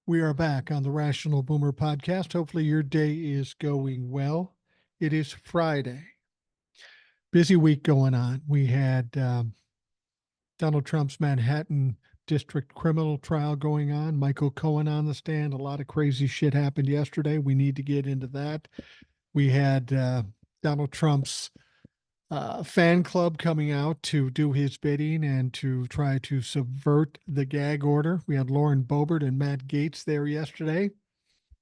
We are back on the Rational Boomer podcast. Hopefully, your day is going well. It is Friday. Busy week going on. We had Donald Trump's Manhattan District criminal trial going on, Michael Cohen on the stand. A lot of crazy shit happened yesterday. We need to get into that. We had Donald Trump's fan club coming out to do his bidding and to try to subvert the gag order. We had Lauren Boebert and Matt Gaetz there yesterday.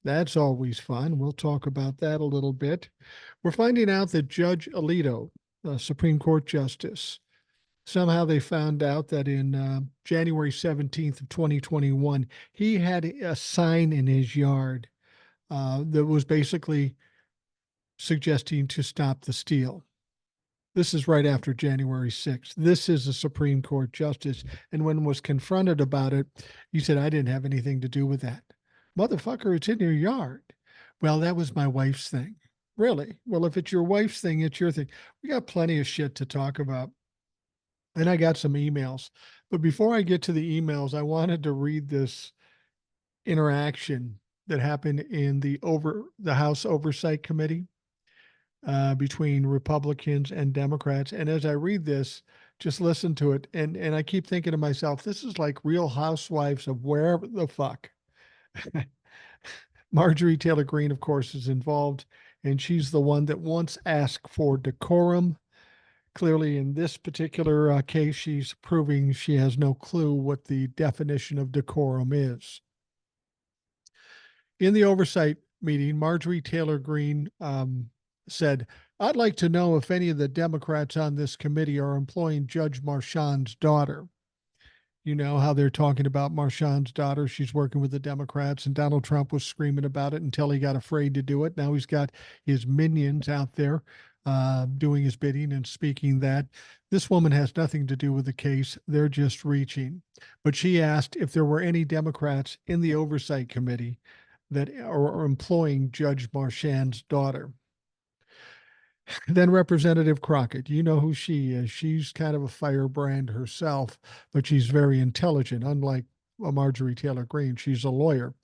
That's always fun. We'll talk about that a little bit. We're finding out that Judge Alito, a Supreme Court justice, somehow they found out that in January 17th of 2021, he had a sign in his yard that was basically suggesting to stop the steal. This is right after January 6th. This is a Supreme Court justice. And when was confronted about it, he said, I didn't have anything to do with that. Motherfucker, it's in your yard. Well, that was my wife's thing. Really? Well, if it's your wife's thing, it's your thing. We got plenty of shit to talk about. And I got some emails. But before I get to the emails, I wanted to read this interaction that happened in the House Oversight Committee between Republicans and Democrats. And as I read this, just listen to it. And I keep thinking to myself, this is like Real Housewives of wherever the fuck. Marjorie Taylor Greene, of course, is involved, and she's the one that once asked for decorum. Clearly, in this particular case, she's proving she has no clue what the definition of decorum is. In the oversight meeting, Marjorie Taylor Greene said, I'd like to know if any of the Democrats on this committee are employing Judge Marchand's daughter. You know how they're talking about Marchand's daughter. She's working with the Democrats, and Donald Trump was screaming about it until he got afraid to do it. Now he's got his minions out there doing his bidding and speaking that. This woman has nothing to do with the case. They're just reaching. But she asked if there were any Democrats in the Oversight Committee that are employing Judge Marchand's daughter. Then Representative Crockett, you know who she is. She's kind of a firebrand herself, but she's very intelligent, unlike Marjorie Taylor Greene. She's a lawyer.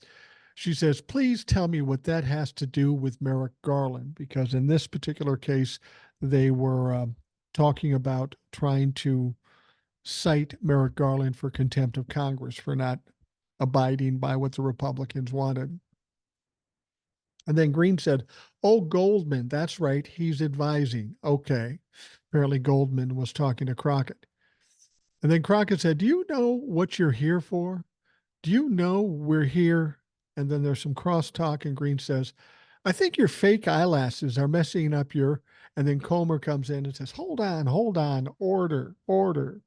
She says, please tell me what that has to do with Merrick Garland, because in this particular case, they were talking about trying to cite Merrick Garland for contempt of Congress for not abiding by what the Republicans wanted. And then Greene said, oh, Goldman, that's right. He's advising. Okay. Apparently Goldman was talking to Crockett. And then Crockett said, do you know what you're here for? Do you know we're here? And then there's some crosstalk, and Greene says, I think your fake eyelashes are messing up your. And then Comer comes in and says, hold on, order, order.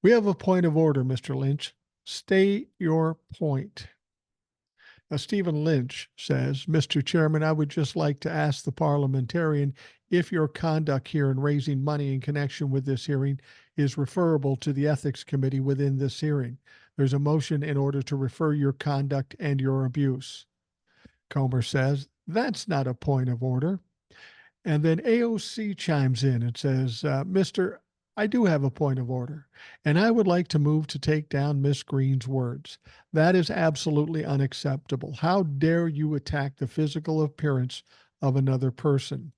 We have a point of order, Mr. Lynch. State your point. Now, Stephen Lynch says, Mr. Chairman, I would just like to ask the parliamentarian if your conduct here in raising money in connection with this hearing is referable to the Ethics Committee within this hearing. There's a motion in order to refer your conduct and your abuse. Comer says, that's not a point of order. And then AOC chimes in and says, Mr. I do have a point of order, and I would like to move to take down Miss Greene's words. That is absolutely unacceptable. How dare you attack the physical appearance of another person?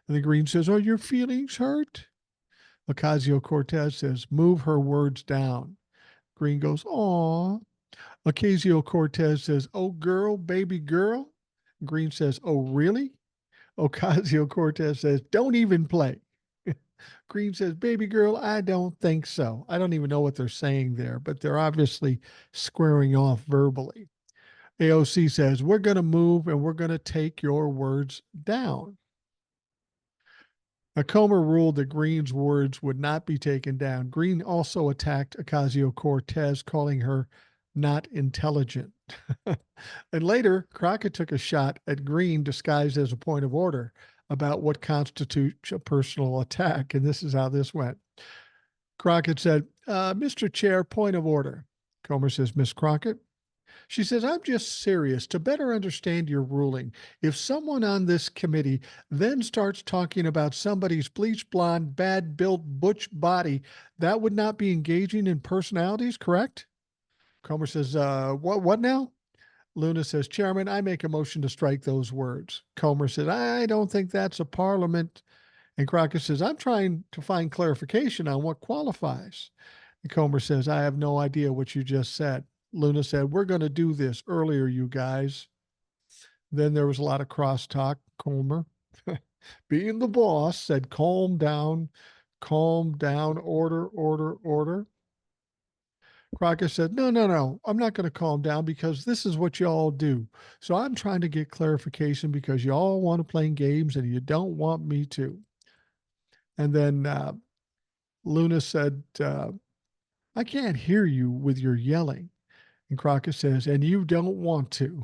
And the Greene says, are your feelings hurt? Ocasio-Cortez says, move her words down. Greene goes, aw. Ocasio-Cortez says, oh, girl, baby girl. Greene says, oh, really? Ocasio-Cortez says, don't even play. Greene says, baby girl, I don't think so. I don't even know what they're saying there, but they're obviously squaring off verbally. AOC says, we're going to move and we're going to take your words down. Now, Comer ruled that Greene's words would not be taken down. Greene also attacked Ocasio-Cortez, calling her not intelligent. And later, Crockett took a shot at Greene disguised as a point of order about what constitutes a personal attack. And this is how this went. Crockett said, Mr. Chair, point of order. Comer says, Miss Crockett. She says, I'm just serious to better understand your ruling. If someone on this committee then starts talking about somebody's bleach blonde, bad built, butch body, that would not be engaging in personalities, correct? Comer says, what now? Luna says, Chairman, I make a motion to strike those words. Comer says, I don't think that's a parliament. And Crockett says, I'm trying to find clarification on what qualifies. And Comer says, I have no idea what you just said. Luna said, we're going to do this earlier, you guys. Then there was a lot of crosstalk. Comer, being the boss, said, calm down, order, order, order. Crockett said, no, no, no, I'm not going to calm down because this is what y'all do. So I'm trying to get clarification because y'all want to play games and you don't want me to. And then Luna said, I can't hear you with your yelling. And Crockett says, and you don't want to.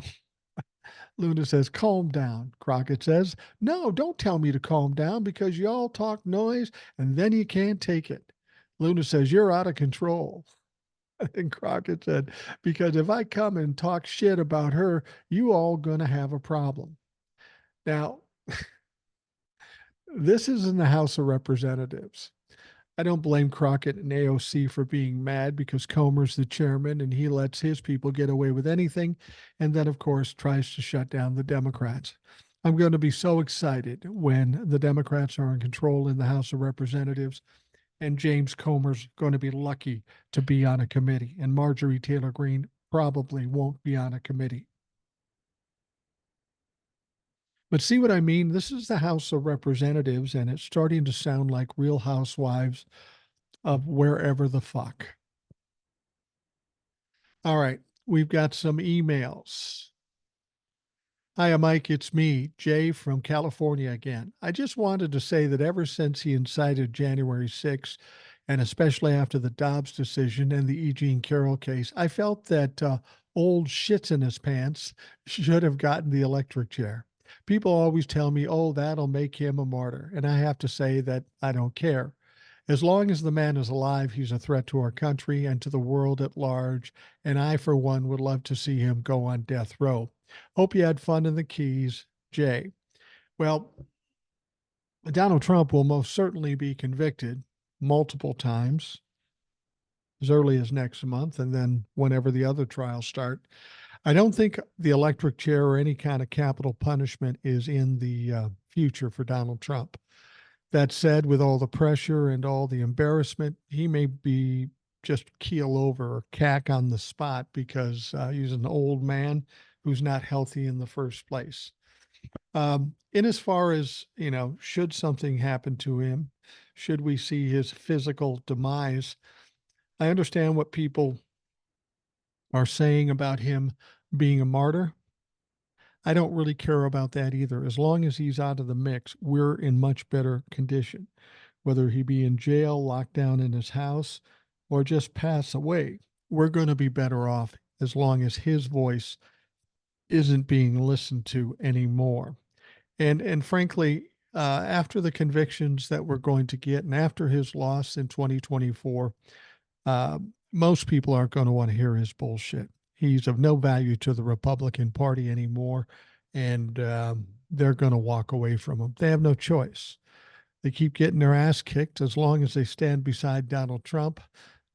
Luna says, calm down. Crockett says, no, don't tell me to calm down because y'all talk noise and then you can't take it. Luna says, you're out of control. And Crockett said, because if I come and talk shit about her, you all gonna have a problem. Now, this is in the House of Representatives. I don't blame Crockett and AOC for being mad because Comer's the chairman and he lets his people get away with anything. And then, of course, tries to shut down the Democrats. I'm going to be so excited when the Democrats are in control in the House of Representatives and James Comer's going to be lucky to be on a committee and Marjorie Taylor Greene probably won't be on a committee. But see what I mean? This is the House of Representatives and it's starting to sound like Real Housewives of wherever the fuck. All right, we've got some emails. Hiya, Mike. It's me, Jay from California again. I just wanted to say that ever since he incited January 6th, and especially after the Dobbs decision and the E. Jean Carroll case, I felt that old shits in his pants should have gotten the electric chair. People always tell me, oh, that'll make him a martyr. And I have to say that I don't care. As long as the man is alive, he's a threat to our country and to the world at large. And I, for one, would love to see him go on death row. Hope you had fun in the Keys, Jay. Well, Donald Trump will most certainly be convicted multiple times as early as next month and then whenever the other trials start. I don't think the electric chair or any kind of capital punishment is in the future for Donald Trump. That said, with all the pressure and all the embarrassment, he may be just keel over or cack on the spot because he's an old man who's not healthy in the first place. In as far as, should something happen to him, should we see his physical demise, I understand what people are saying about him being a martyr. I don't really care about that either. As long as he's out of the mix, we're in much better condition. Whether he be in jail, locked down in his house, or just pass away, we're going to be better off as long as his voice isn't being listened to anymore. And frankly, after the convictions that we're going to get, and after his loss in 2024, most people aren't going to want to hear his bullshit. He's of no value to the Republican Party anymore, and they're going to walk away from him. They have no choice. They keep getting their ass kicked as long as they stand beside Donald Trump.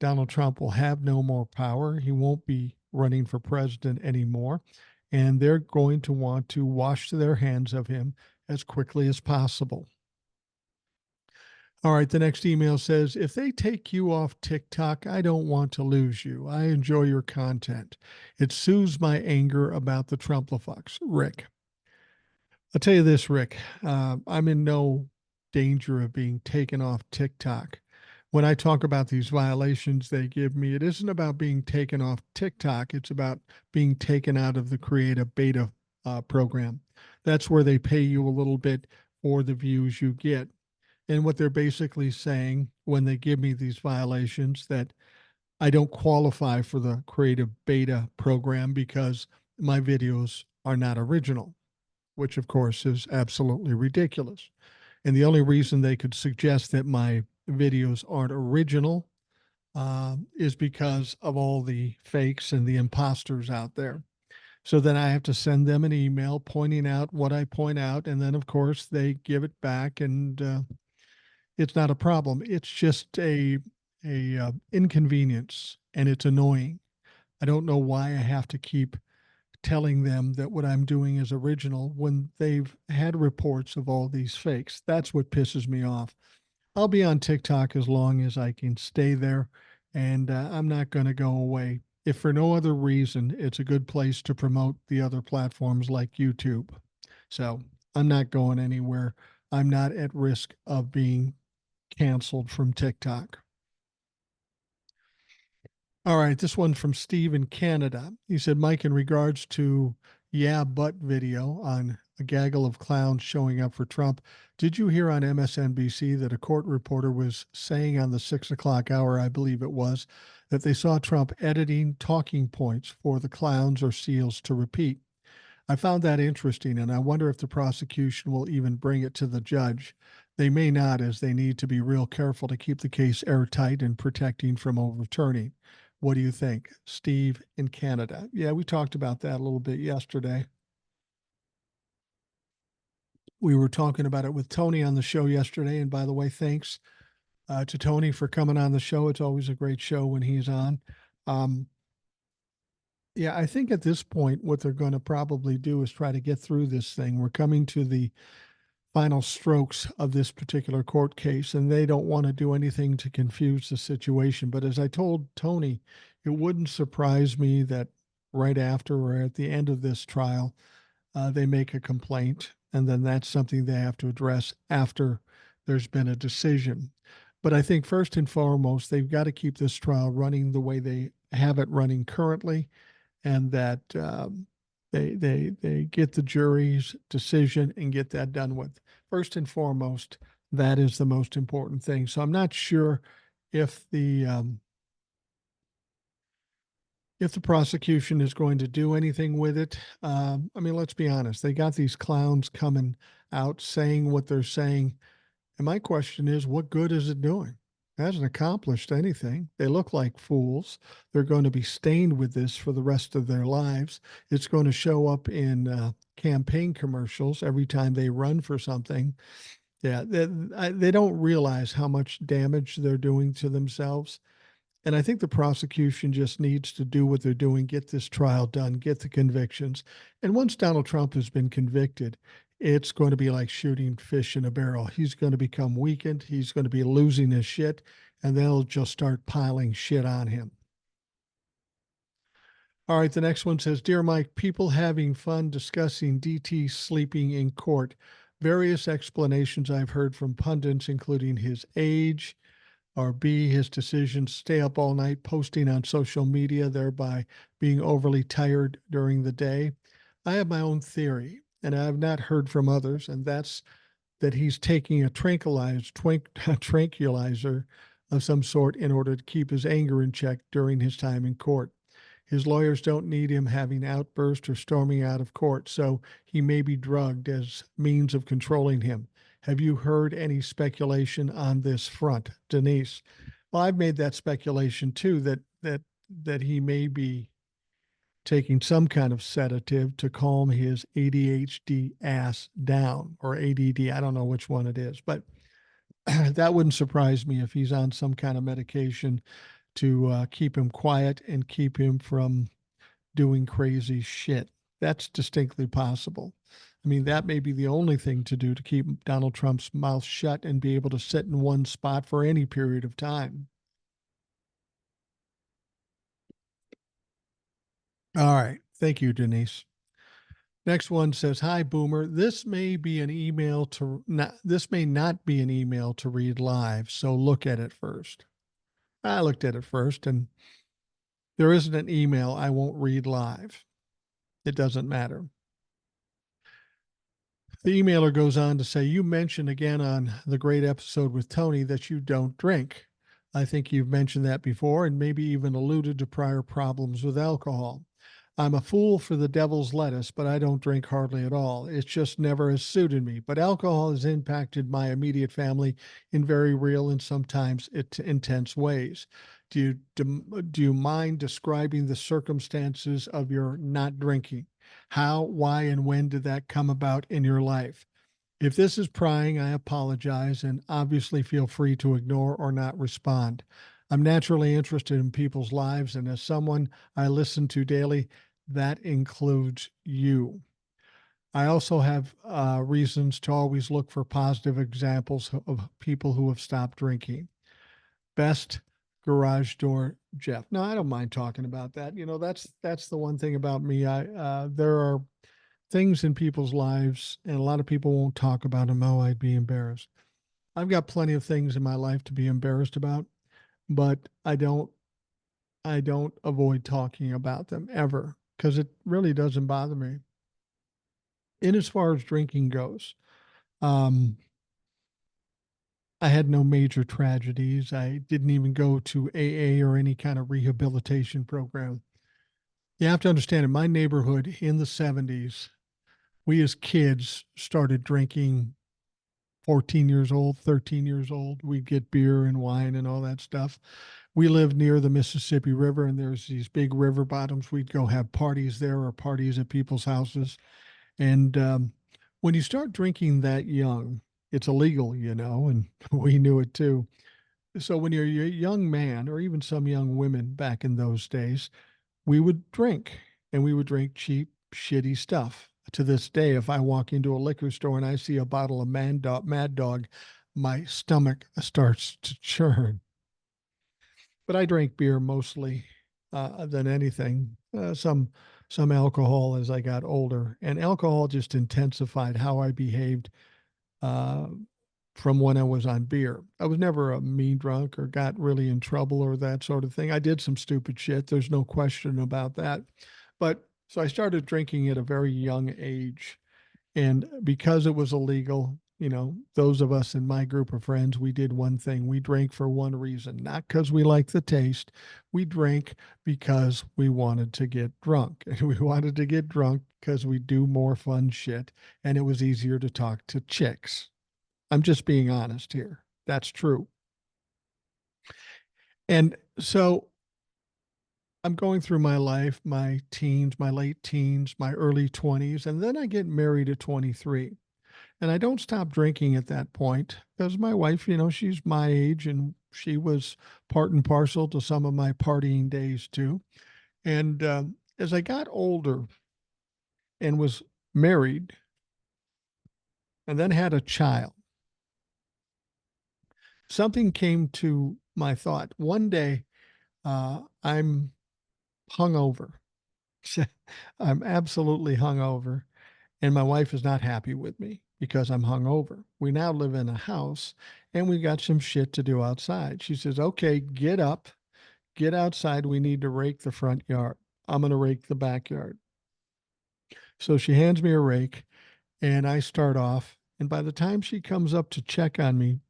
Donald Trump will have no more power. He won't be running for president anymore, and they're going to want to wash their hands of him as quickly as possible. All right, the next email says, if they take you off TikTok, I don't want to lose you. I enjoy your content. It soothes my anger about the Trumplafucks. Rick. I'll tell you this, Rick. I'm in no danger of being taken off TikTok. When I talk about these violations they give me, it isn't about being taken off TikTok. It's about being taken out of the creative beta program. That's where they pay you a little bit for the views you get. And what they're basically saying when they give me these violations that I don't qualify for the creative beta program because my videos are not original, which of course is absolutely ridiculous. And the only reason they could suggest that my videos aren't original is because of all the fakes and the imposters out there. So then I have to send them an email pointing out what I point out. And then, of course, they give it back and it's not a problem. It's just a inconvenience and it's annoying. I don't know why I have to keep telling them that what I'm doing is original when they've had reports of all these fakes. That's what pisses me off. I'll be on TikTok as long as I can stay there, and I'm not going to go away. If for no other reason, it's a good place to promote the other platforms like YouTube. So I'm not going anywhere. I'm not at risk of being canceled from TikTok. All right, this one from Steve in Canada. He said, Mike, in regards to Yeah But video on a gaggle of clowns showing up for Trump, did you hear on MSNBC that a court reporter was saying on the 6 o'clock hour, I believe it was, that they saw Trump editing talking points for the clowns or seals to repeat? I found that interesting, and I wonder if the prosecution will even bring it to the judge. They may not, as they need to be real careful to keep the case airtight and protecting from overturning. What do you think? Steve in Canada. Yeah, we talked about that a little bit yesterday. We were talking about it with Tony on the show yesterday. And by the way, thanks to Tony for coming on the show. It's always a great show when he's on. Um, yeah, I think at this point, what they're going to probably do is try to get through this thing. We're coming to the final strokes of this particular court case, and they don't want to do anything to confuse the situation. But as I told Tony, it wouldn't surprise me that right after or at the end of this trial, they make a complaint, and then that's something they have to address after there's been a decision. But I think first and foremost, they've got to keep this trial running the way they have it running currently, and that they get the jury's decision and get that done with. First and foremost, that is the most important thing. So I'm not sure if the prosecution is going to do anything with it. I mean, let's be honest. They got these clowns coming out saying what they're saying. And my question is, what good is it doing? It hasn't accomplished anything. They look like fools. They're going to be stained with this for the rest of their lives. It's going to show up in campaign commercials every time they run for something. Yeah, they don't realize how much damage they're doing to themselves. And I think the prosecution just needs to do what they're doing, get this trial done, get the convictions. And once Donald Trump has been convicted, it's going to be like shooting fish in a barrel. He's going to become weakened. He's going to be losing his shit, and they'll just start piling shit on him. All right, the next one says, Dear Mike, people having fun discussing DT sleeping in court. Various explanations I've heard from pundits, including his age, or B, his decision to stay up all night posting on social media, thereby being overly tired during the day. I have my own theory, and I have not heard from others, and that's that he's taking a tranquilizer of some sort in order to keep his anger in check during his time in court. His lawyers don't need him having outbursts or storming out of court, so he may be drugged as means of controlling him. Have you heard any speculation on this front, Denise? Well, I've made that speculation too, that he may be taking some kind of sedative to calm his ADHD ass down, or ADD. I don't know which one it is, but that wouldn't surprise me if he's on some kind of medication to keep him quiet and keep him from doing crazy shit. That's distinctly possible. I mean, that may be the only thing to do to keep Donald Trump's mouth shut and be able to sit in one spot for any period of time. All right. Thank you, Denise. Next one says, Hi, Boomer. This may not be an email to read live, so look at it first. I looked at it first, and there isn't an email I won't read live. It doesn't matter. The emailer goes on to say, You mentioned again on the great episode with Tony that you don't drink. I think you've mentioned that before and maybe even alluded to prior problems with alcohol. I'm a fool for the devil's lettuce, but I don't drink hardly at all. It's just never has suited me. But alcohol has impacted my immediate family in very real and sometimes intense ways. Do you mind describing the circumstances of your not drinking? How, why, and when did that come about in your life? If this is prying, I apologize and obviously feel free to ignore or not respond. I'm naturally interested in people's lives, and as someone I listen to daily, that includes you. I also have reasons to always look for positive examples of people who have stopped drinking. Best garage door Jeff. No, I don't mind talking about that. That's the one thing about me. There are things in people's lives, and a lot of people won't talk about them. Oh, I'd be embarrassed. I've got plenty of things in my life to be embarrassed about, but I don't avoid talking about them ever because it really doesn't bother me. And as far as drinking goes, um, I had no major tragedies. I didn't even go to AA or any kind of rehabilitation program. You have to understand, in my neighborhood in the 70s, we as kids started drinking 14 years old, 13 years old. We'd get beer and wine and all that stuff. We lived near the Mississippi River, and there's these big river bottoms. We'd go have parties there or parties at people's houses. And when you start drinking that young, it's illegal, and we knew it too. So when you're a young man, or even some young women back in those days, we would drink, and we would drink cheap, shitty stuff. To this day, if I walk into a liquor store and I see a bottle of Mad Dog, my stomach starts to churn. But I drank beer mostly than anything. Some alcohol as I got older, and alcohol just intensified how I behaved uh, from when I was on beer. I was never a mean drunk or got really in trouble or that sort of thing. I did some stupid shit. There's no question about that. But so I started drinking at a very young age. And because it was illegal, those of us in my group of friends, we did one thing. We drank for one reason, not because we liked the taste. We drank because we wanted to get drunk. And we wanted to get drunk because we do more fun shit. And it was easier to talk to chicks. I'm just being honest here. That's true. And so I'm going through my life, my teens, my late teens, my early 20s, and then I get married at 23. And I don't stop drinking at that point because my wife, she's my age and she was part and parcel to some of my partying days too. And as I got older and was married and then had a child, something came to my thought. One day, I'm hungover. I'm absolutely hungover. And my wife is not happy with me because I'm hungover. We now live in a house and we got some shit to do outside. She says, okay, get up, get outside. We need to rake the front yard. I'm going to rake the backyard. So she hands me a rake and I start off. And by the time she comes up to check on me,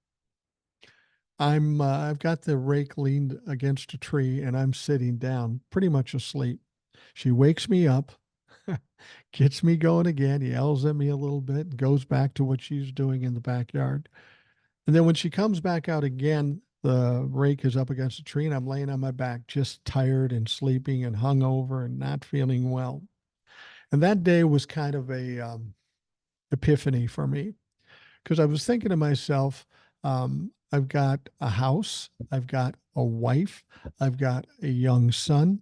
I've got the rake leaned against a tree and I'm sitting down, pretty much asleep. She wakes me up, gets me going again, yells at me a little bit, and goes back to what she's doing in the backyard. And then when she comes back out again, the rake is up against a tree and I'm laying on my back, just tired and sleeping and hungover and not feeling well. And that day was kind of a epiphany for me because I was thinking to myself, I've got a house, I've got a wife, I've got a young son,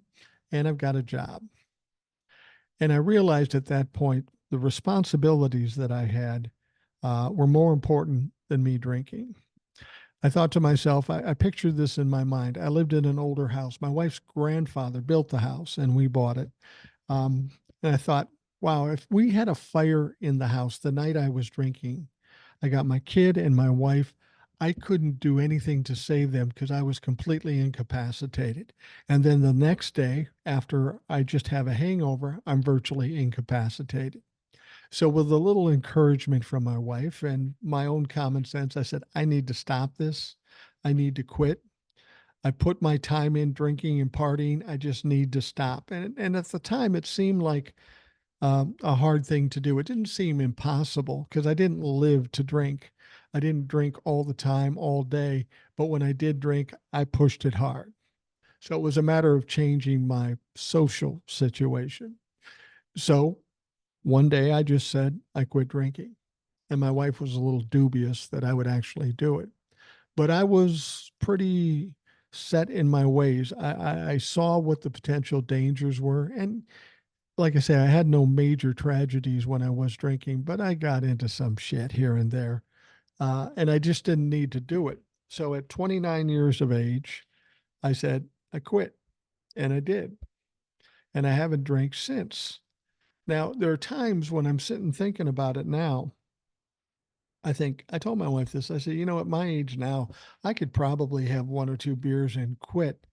and I've got a job. And I realized at that point the responsibilities that I had were more important than me drinking. I thought to myself, I pictured this in my mind. I lived in an older house. My wife's grandfather built the house and we bought it. Um, and I thought, wow, if we had a fire in the house the night I was drinking, I got my kid and my wife. I couldn't do anything to save them because I was completely incapacitated. And then the next day, after I just have a hangover, I'm virtually incapacitated. So, with a little encouragement from my wife and my own common sense, I said, I need to stop this. I need to quit. I put my time in drinking and partying. I just need to stop. And at the time, it seemed like a hard thing to do. It didn't seem impossible because I didn't live to drink. I didn't drink all the time, all day. But when I did drink, I pushed it hard. So it was a matter of changing my social situation. So one day I just said, I quit drinking. And my wife was a little dubious that I would actually do it. But I was pretty set in my ways. I saw what the potential dangers were. And like I say, I had no major tragedies when I was drinking, but I got into some shit here and there. And I just didn't need to do it. So at 29 years of age, I said, I quit. And I did. And I haven't drank since. Now, there are times when I'm sitting thinking about it now. I think I told my wife this. I said, at my age now, I could probably have one or two beers and quit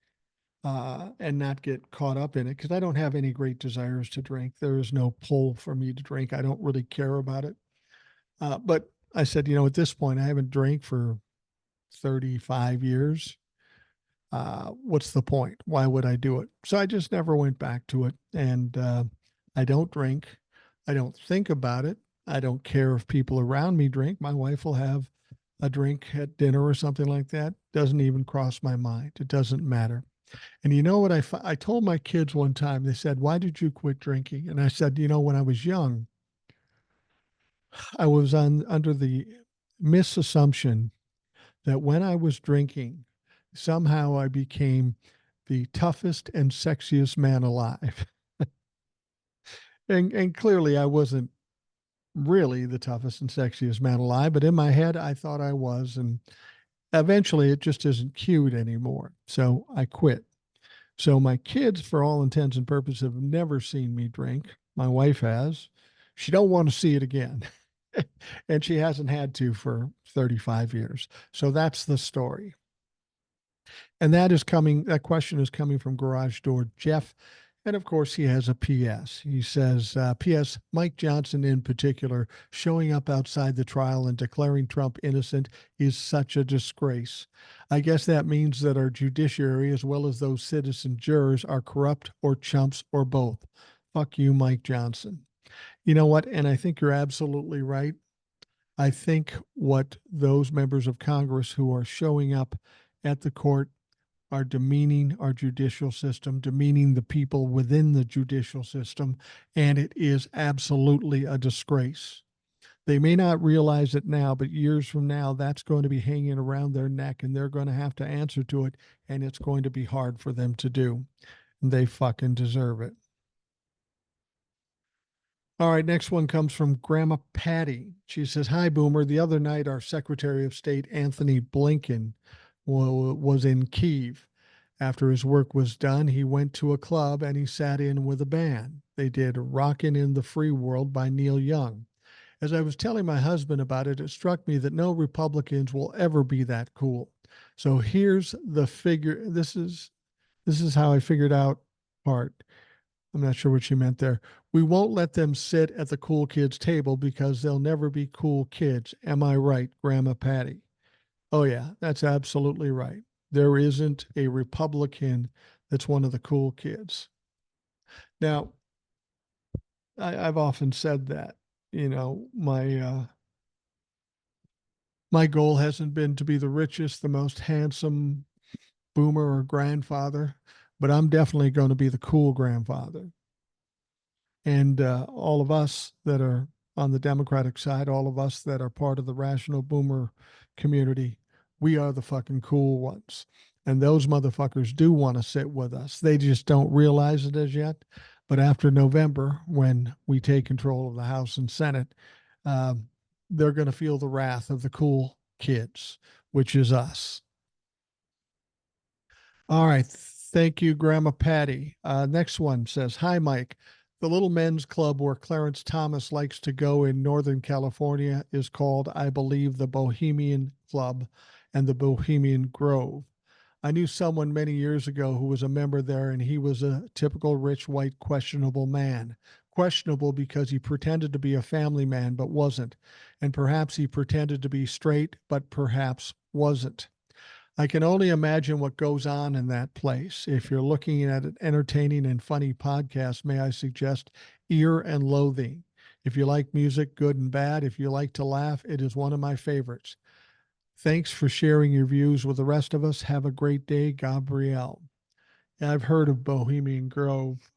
and not get caught up in it because I don't have any great desires to drink. There is no pull for me to drink. I don't really care about it. But I said, at this point, I haven't drank for 35 years. What's the point? Why would I do it? So I just never went back to it. And I don't drink. I don't think about it. I don't care if people around me drink. My wife will have a drink at dinner or something like that. Doesn't even cross my mind. It doesn't matter. And you know what I told my kids one time, they said, "Why did you quit drinking?" And I said, when I was young, I was under the misassumption that when I was drinking, somehow I became the toughest and sexiest man alive. And clearly I wasn't really the toughest and sexiest man alive, but in my head I thought I was, and eventually it just isn't cute anymore. So I quit. So my kids, for all intents and purposes, have never seen me drink. My wife has. She don't want to see it again. And she hasn't had to for 35 years. So that's the story. And that question is coming from Garage Door Jeff. And of course, he has a PS. He says, PS, Mike Johnson in particular, showing up outside the trial and declaring Trump innocent is such a disgrace. I guess that means that our judiciary, as well as those citizen jurors, are corrupt or chumps or both. Fuck you, Mike Johnson. You know what? And I think you're absolutely right. I think what those members of Congress who are showing up at the court are demeaning our judicial system, demeaning the people within the judicial system, and it is absolutely a disgrace. They may not realize it now, but years from now, that's going to be hanging around their neck, and they're going to have to answer to it, and it's going to be hard for them to do. And they fucking deserve it. All right, next one comes from Grandma Patty. She says, "Hi, Boomer. The other night, our Secretary of State, Anthony Blinken, was in Kyiv. After his work was done, he went to a club and he sat in with a band. They did Rockin' in the Free World by Neil Young. As I was telling my husband about it, it struck me that no Republicans will ever be that cool. So here's the figure. This is how I figured out part. I'm not sure what she meant there. We won't let them sit at the cool kids table because they'll never be cool kids. Am I right, Grandma Patty?" Oh, yeah, that's absolutely right. There isn't a Republican that's one of the cool kids. Now, I've often said that, my goal hasn't been to be the richest, the most handsome boomer or grandfather, but I'm definitely going to be the cool grandfather. And all of us that are on the Democratic side, all of us that are part of the rational boomer community, we are the fucking cool ones. And those motherfuckers do want to sit with us. They just don't realize it as yet. But after November, when we take control of the House and Senate, they're going to feel the wrath of the cool kids, which is us. All right. Thank you, Grandma Patty. Next one says, "Hi, Mike. The little men's club where Clarence Thomas likes to go in Northern California is called, I believe, the Bohemian Club and the Bohemian Grove. I knew someone many years ago who was a member there, and he was a typical rich, white, questionable man. Questionable because he pretended to be a family man but wasn't. And perhaps he pretended to be straight but perhaps wasn't. I can only imagine what goes on in that place. If you're looking at an entertaining and funny podcast, may I suggest Ear and Loathing. If you like music, good and bad, if you like to laugh, it is one of my favorites. Thanks for sharing your views with the rest of us. Have a great day, Gabrielle." Yeah, I've heard of Bohemian Grove.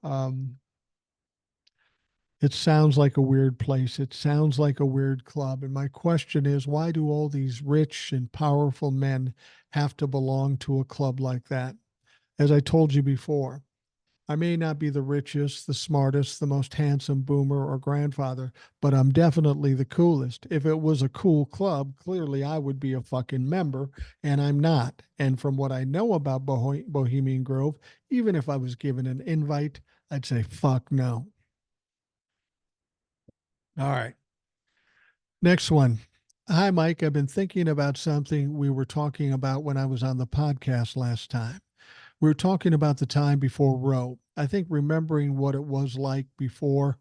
It sounds like a weird place. It sounds like a weird club. And my question is, why do all these rich and powerful men have to belong to a club like that? As I told you before, I may not be the richest, the smartest, the most handsome boomer or grandfather, but I'm definitely the coolest. If it was a cool club, clearly I would be a fucking member, and I'm not. And from what I know about Bohemian Grove, even if I was given an invite, I'd say fuck no. All right. Next one. Hi, Mike. I've been thinking about something we were talking about when I was on the podcast last time. We were talking about the time before Roe. I think remembering what it was like before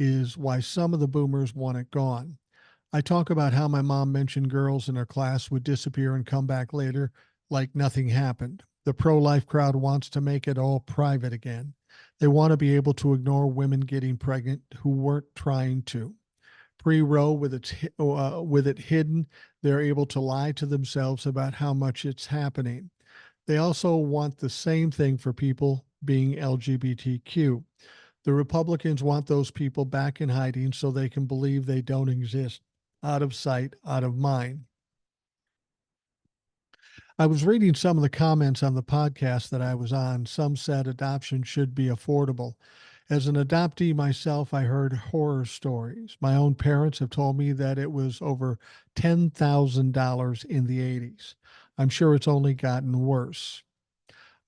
is why some of the boomers want it gone. I talk about how my mom mentioned girls in her class would disappear and come back later like nothing happened. The pro life crowd wants to make it all private again. They want to be able to ignore women getting pregnant who weren't trying to. Pre-Roe, with it hidden, they're able to lie to themselves about how much it's happening. They also want the same thing for people being LGBTQ. The Republicans want those people back in hiding so they can believe they don't exist. Out of sight, out of mind. I was reading some of the comments on the podcast that I was on. Some said adoption should be affordable. As an adoptee myself, I heard horror stories. My own parents have told me that it was over $10,000 in the 80s. I'm sure it's only gotten worse.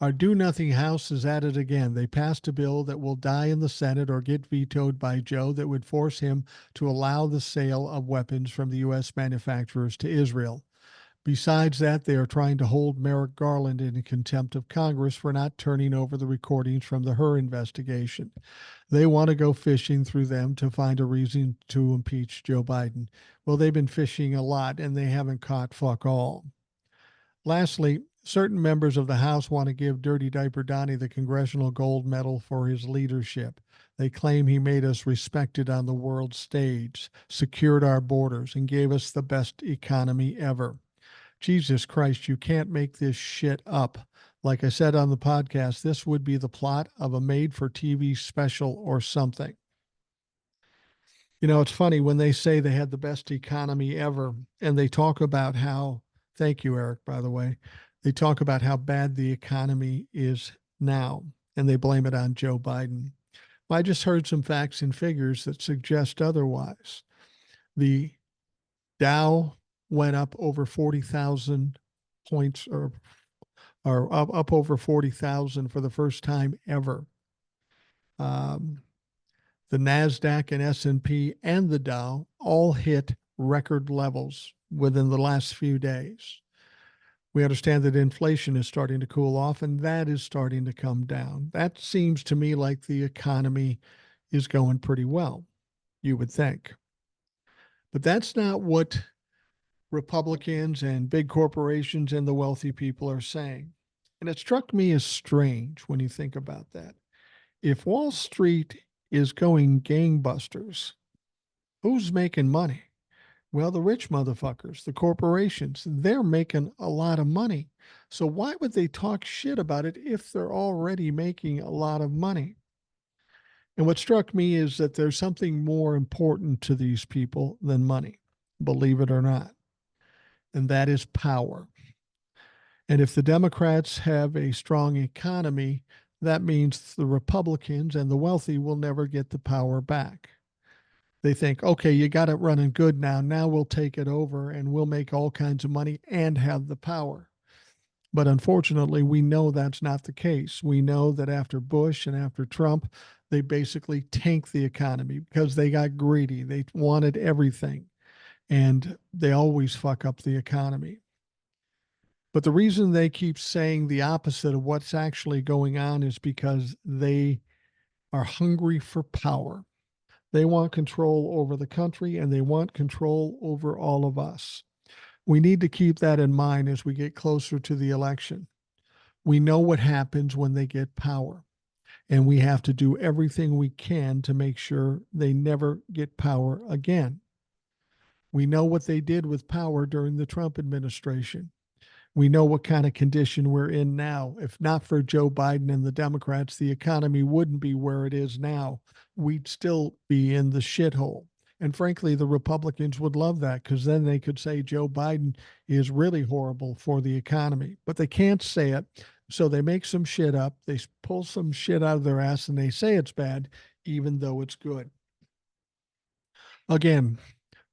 Our Do Nothing House is at it again. They passed a bill that will die in the Senate or get vetoed by Joe that would force him to allow the sale of weapons from the U.S. manufacturers to Israel. Besides that, they are trying to hold Merrick Garland in contempt of Congress for not turning over the recordings from the Hur investigation. They want to go fishing through them to find a reason to impeach Joe Biden. Well, they've been fishing a lot and they haven't caught fuck all. Lastly, certain members of the House want to give Dirty Diaper Donnie the Congressional Gold Medal for his leadership. They claim he made us respected on the world stage, secured our borders, and gave us the best economy ever. Jesus Christ, you can't make this shit up. Like I said on the podcast, this would be the plot of a made for TV special or something. You know, it's funny when they say they had the best economy ever, and they talk about how, thank you, Eric, by the way, they talk about how bad the economy is now, and they blame it on Joe Biden. I just heard some facts and figures that suggest otherwise. The Dow went up over 40,000 points or up over 40,000 for the first time ever. Um, the Nasdaq and S&P and the Dow all hit record levels within the last few days. We understand that inflation is starting to cool off and that is starting to come down. That seems to me like the economy is going pretty well, you would think. But that's not what Republicans and big corporations and the wealthy people are saying. And it struck me as strange when you think about that. If Wall Street is going gangbusters, who's making money? Well, the rich motherfuckers, the corporations, they're making a lot of money. So why would they talk shit about it if they're already making a lot of money? And what struck me is that there's something more important to these people than money, believe it or not, and that is power. And if the Democrats have a strong economy, that means the Republicans and the wealthy will never get the power back. They think, okay, you got it running good now. Now we'll take it over and we'll make all kinds of money and have the power. But unfortunately, we know that's not the case. We know that after Bush and after Trump, they basically tanked the economy because they got greedy. They wanted everything and they always fuck up the economy. But the reason they keep saying the opposite of what's actually going on is because they are hungry for power. They want control over the country and they want control over all of us. We need to keep that in mind as we get closer to the election. We know what happens when they get power, and we have to do everything we can to make sure they never get power again. We know what they did with power during the Trump administration. We know what kind of condition we're in now. If not for Joe Biden and the Democrats, the economy wouldn't be where it is now. We'd still be in the shithole. And frankly, the Republicans would love that because then they could say Joe Biden is really horrible for the economy. But they can't say it. So they make some shit up. They pull some shit out of their ass and they say it's bad, even though it's good. Again,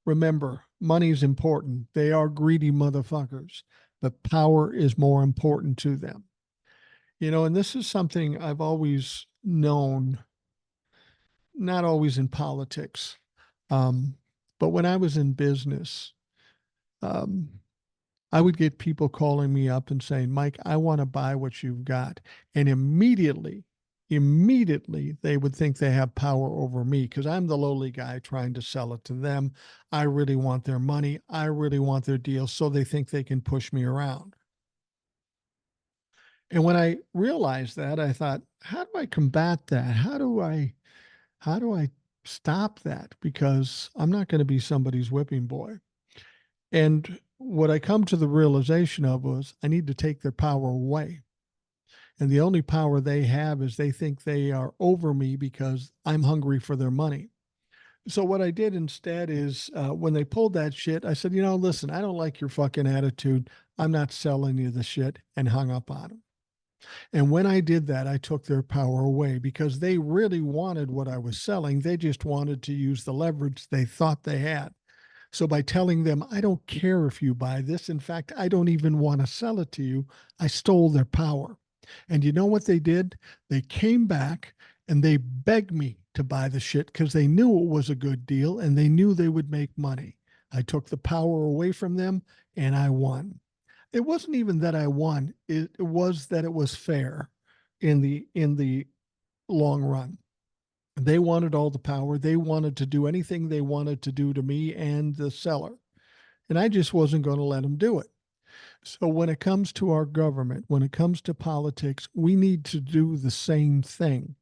remember, money's important. They are greedy motherfuckers, but power is more important to them. And this is something I've always known, not always in politics, but when I was in business, um, I would get people calling me up and saying, Mike, I want to buy what you've got. And immediately they would think they have power over me because I'm the lowly guy trying to sell it to them. I really want their money. I really want their deal. So they think they can push me around. And when I realized that, I thought, how do I combat that? How do I stop that? Because I'm not going to be somebody's whipping boy. And what I come to the realization of was I need to take their power away. And the only power they have is they think they are over me because I'm hungry for their money. So what I did instead is when they pulled that shit, I said, listen, I don't like your fucking attitude. I'm not selling you the shit, and hung up on them. And when I did that, I took their power away because they really wanted what I was selling. They just wanted to use the leverage they thought they had. So by telling them, I don't care if you buy this, in fact, I don't even want to sell it to you, I stole their power. And you know what they did? They came back and they begged me to buy the shit because they knew it was a good deal and they knew they would make money. I took the power away from them and I won. It wasn't even that I won, it was that it was fair in the long run. They wanted all the power. They wanted to do anything they wanted to do to me and the seller. And I just wasn't going to let them do it. So when it comes to our government, when it comes to politics, we need to do the same thing.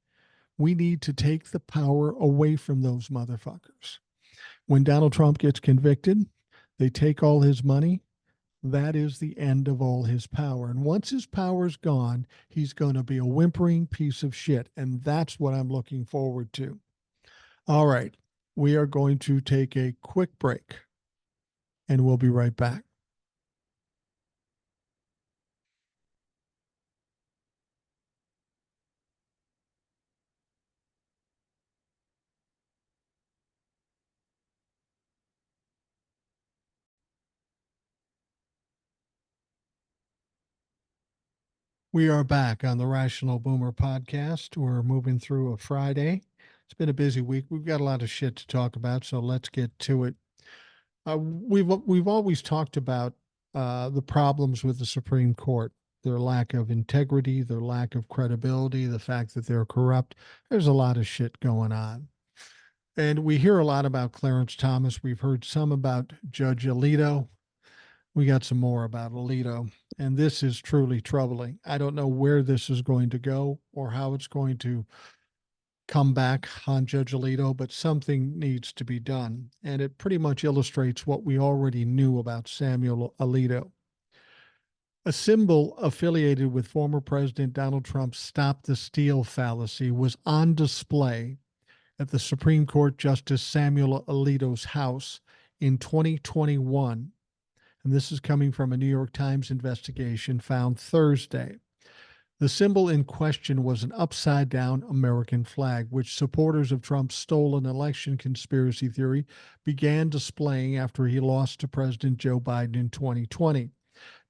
We need to take the power away from those motherfuckers. When Donald Trump gets convicted, they take all his money. That is the end of all his power. And once his power's gone, he's going to be a whimpering piece of shit. And that's what I'm looking forward to. All right. We are going to take a quick break and we'll be right back. We are back on the Rational Boomer podcast. We're moving through a Friday. It's been a busy week. We've got a lot of shit to talk about, so let's get to it. We've always talked about the problems with the Supreme Court, their lack of integrity, their lack of credibility, the fact that they're corrupt. There's a lot of shit going on. And we hear a lot about Clarence Thomas. We've heard some about Judge Alito. We got some more about Alito. And this is truly troubling. I don't know where this is going to go or how it's going to come back on Judge Alito, but something needs to be done. And it pretty much illustrates what we already knew about Samuel Alito. A symbol affiliated with former President Donald Trump's Stop the Steal fallacy was on display at the Supreme Court Justice Samuel Alito's house in 2021. And this is coming from a New York Times investigation found Thursday. The symbol in question was an upside-down American flag, which supporters of Trump's stolen election conspiracy theory began displaying after he lost to President Joe Biden in 2020.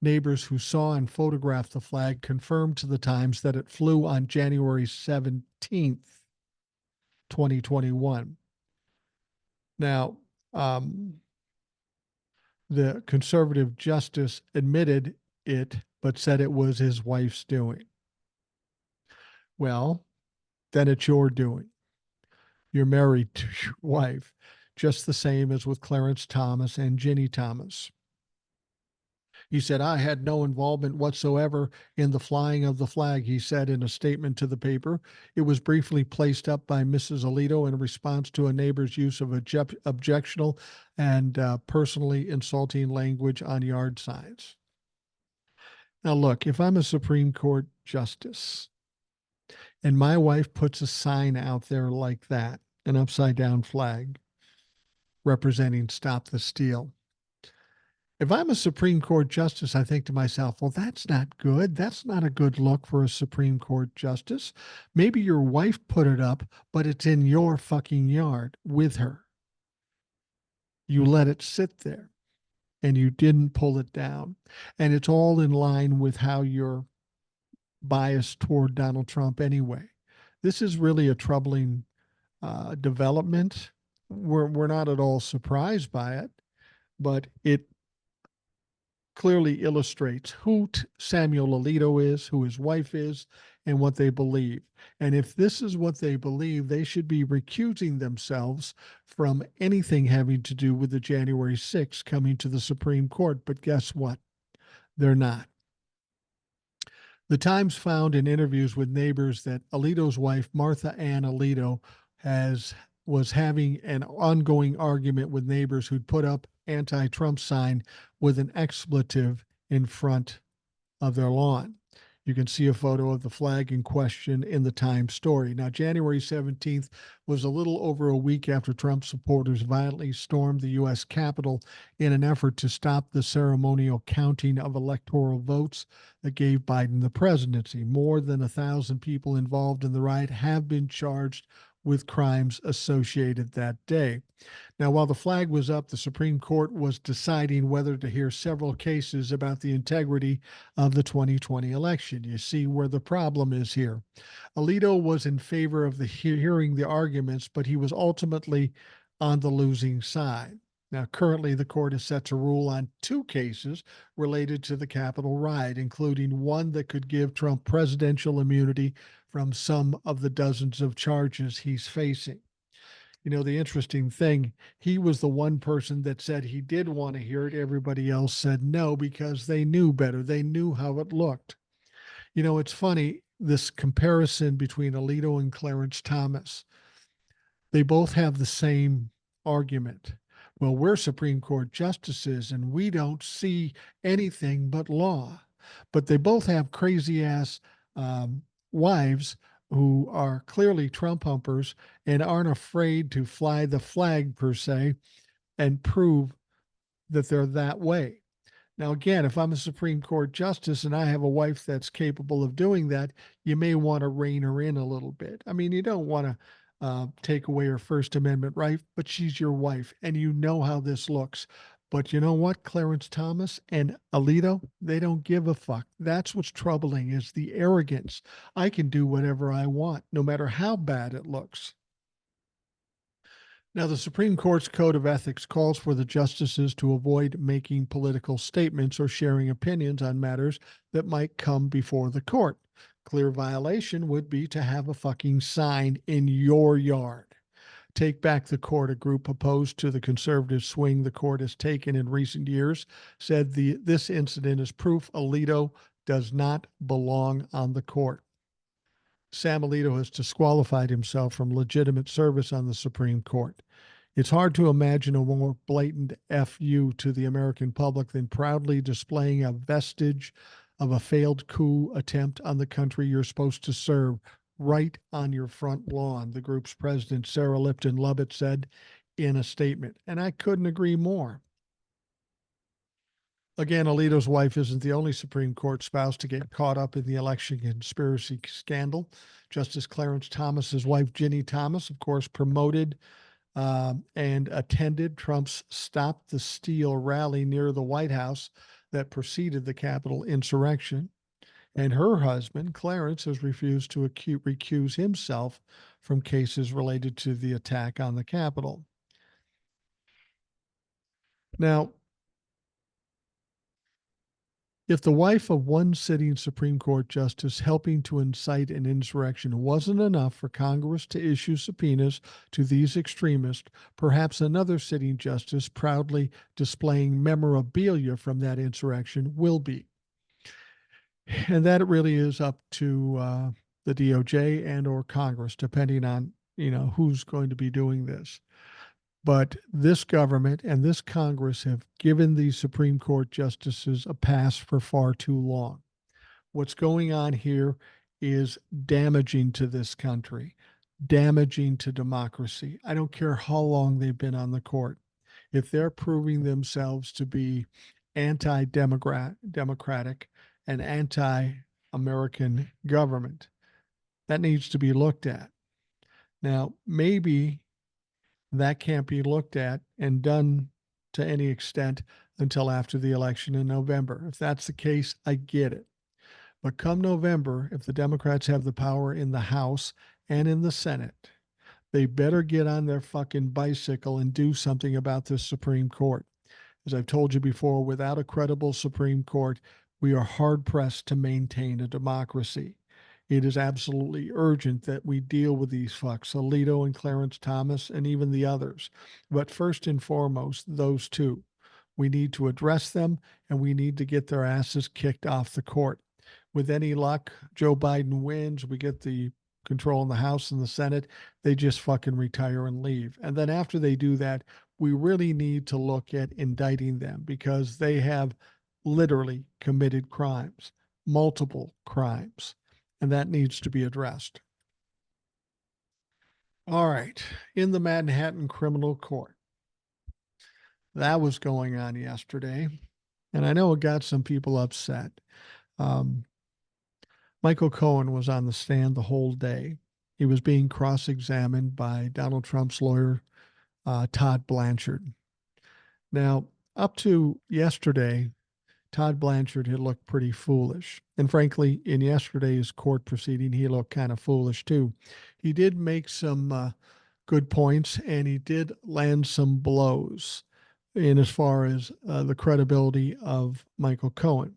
Neighbors who saw and photographed the flag confirmed to the Times that it flew on January 17th, 2021. Now, the conservative justice admitted it, but said it was his wife's doing. Well, then it's your doing. You're married to your wife, just the same as with Clarence Thomas and Ginny Thomas. He said, I had no involvement whatsoever in the flying of the flag, he said in a statement to the paper. It was briefly placed up by Mrs. Alito in response to a neighbor's use of objectionable and personally insulting language on yard signs. Now, look, if I'm a Supreme Court justice and my wife puts a sign out there like that, an upside down flag representing Stop the Steal. If I'm a Supreme Court justice, I think to myself, well, that's not good. That's not a good look for a Supreme Court justice. Maybe your wife put it up, but it's in your fucking yard with her. You let it sit there and you didn't pull it down. And it's all in line with how you're biased toward Donald Trump anyway. This is really a troubling development. We're not at all surprised by it, but it clearly illustrates who Samuel Alito is, who his wife is, and what they believe. And if this is what they believe, they should be recusing themselves from anything having to do with the January 6th coming to the Supreme Court. But guess what? They're not. The Times found in interviews with neighbors that Alito's wife, Martha Ann Alito, was having an ongoing argument with neighbors who'd put up anti-Trump sign with an expletive in front of their lawn. You can see a photo of the flag in question in the Times story. Now, January 17th was a little over a week after Trump supporters violently stormed the U.S. Capitol in an effort to stop the ceremonial counting of electoral votes that gave Biden the presidency. More than 1,000 people involved in the riot have been charged with crimes associated that day. Now, while the flag was up, the Supreme Court was deciding whether to hear several cases about the integrity of the 2020 election. You see where the problem is here. Alito was in favor of hearing the arguments, but he was ultimately on the losing side. Now, currently, the court is set to rule on 2 cases related to the Capitol riot, including one that could give Trump presidential immunity from some of the dozens of charges he's facing. You know, the interesting thing, he was the one person that said he did want to hear it. Everybody else said no because they knew better. They knew how it looked. You know, it's funny, this comparison between Alito and Clarence Thomas. They both have the same argument. Well, we're Supreme Court justices and we don't see anything but law. But they both have crazy ass wives who are clearly Trump humpers and aren't afraid to fly the flag per se and prove that they're that way. Now, again, if I'm a Supreme Court justice and I have a wife that's capable of doing that, you may want to rein her in a little bit. I mean, you don't want to take away her First Amendment right, but she's your wife and you know how this looks. But you know what? Clarence Thomas and Alito, they don't give a fuck. That's what's troubling is the arrogance. I can do whatever I want, no matter how bad it looks. Now, the Supreme Court's Code of Ethics calls for the justices to avoid making political statements or sharing opinions on matters that might come before the court. Clear violation would be to have a fucking sign in your yard. Take Back the Court, a group opposed to the conservative swing the court has taken in recent years, said this incident is proof Alito does not belong on the court. Sam Alito has disqualified himself from legitimate service on the Supreme Court. It's hard to imagine a more blatant FU to the American public than proudly displaying a vestige of a failed coup attempt on the country you're supposed to serve right on your front lawn, the group's president, Sarah Lipton Lubbock, said in a statement. And I couldn't agree more. Again, Alito's wife isn't the only Supreme Court spouse to get caught up in the election conspiracy scandal. Justice Clarence Thomas's wife, Ginny Thomas, of course, promoted and attended Trump's Stop the Steal rally near the White House that preceded the Capitol insurrection. And her husband, Clarence, has refused to recuse himself from cases related to the attack on the Capitol. Now, if the wife of one sitting Supreme Court justice helping to incite an insurrection wasn't enough for Congress to issue subpoenas to these extremists, perhaps another sitting justice proudly displaying memorabilia from that insurrection will be. And that really is up to the DOJ and or Congress, depending on, who's going to be doing this. But this government and this Congress have given these Supreme Court justices a pass for far too long. What's going on here is damaging to this country, damaging to democracy. I don't care how long they've been on the court. If they're proving themselves to be anti-democratic and anti-American government, that needs to be looked at. Now, maybe that can't be looked at and done to any extent until after the election in November. If that's the case, I get it. But come November, if the Democrats have the power in the House and in the Senate, they better get on their fucking bicycle and do something about this Supreme Court. As I've told you before, without a credible Supreme Court, we are hard pressed to maintain a democracy. It is absolutely urgent that we deal with these fucks, Alito and Clarence Thomas, and even the others. But first and foremost, those two. We need to address them, and we need to get their asses kicked off the court. With any luck, Joe Biden wins. We get the control in the House and the Senate. They just fucking retire and leave. And then after they do that, we really need to look at indicting them because they have literally committed crimes, multiple crimes, and that needs to be addressed. All right. In the Manhattan Criminal Court, that was going on yesterday, and I know it got some people upset. Michael Cohen was on the stand the whole day. He was being cross-examined by Donald Trump's lawyer, Todd Blanchard. Now, up to yesterday, Todd Blanchard had looked pretty foolish. And frankly, in yesterday's court proceeding, he looked kind of foolish too. He did make some good points, and he did land some blows in as far as the credibility of Michael Cohen,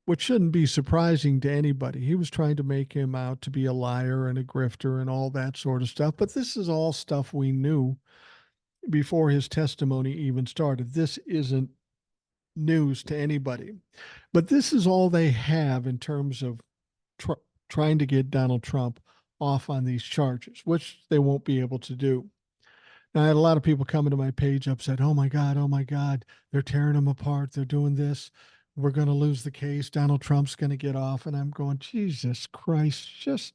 which shouldn't be surprising to anybody. He was trying to make him out to be a liar and a grifter and all that sort of stuff. But this is all stuff we knew before his testimony even started. This isn't news to anybody. But this is all they have in terms of trying to get Donald Trump off on these charges, which they won't be able to do. Now, I had a lot of people coming to my page upset. Oh my God, they're tearing him apart. They're doing this. We're going to lose the case. Donald Trump's going to get off. And I'm going, Jesus Christ, just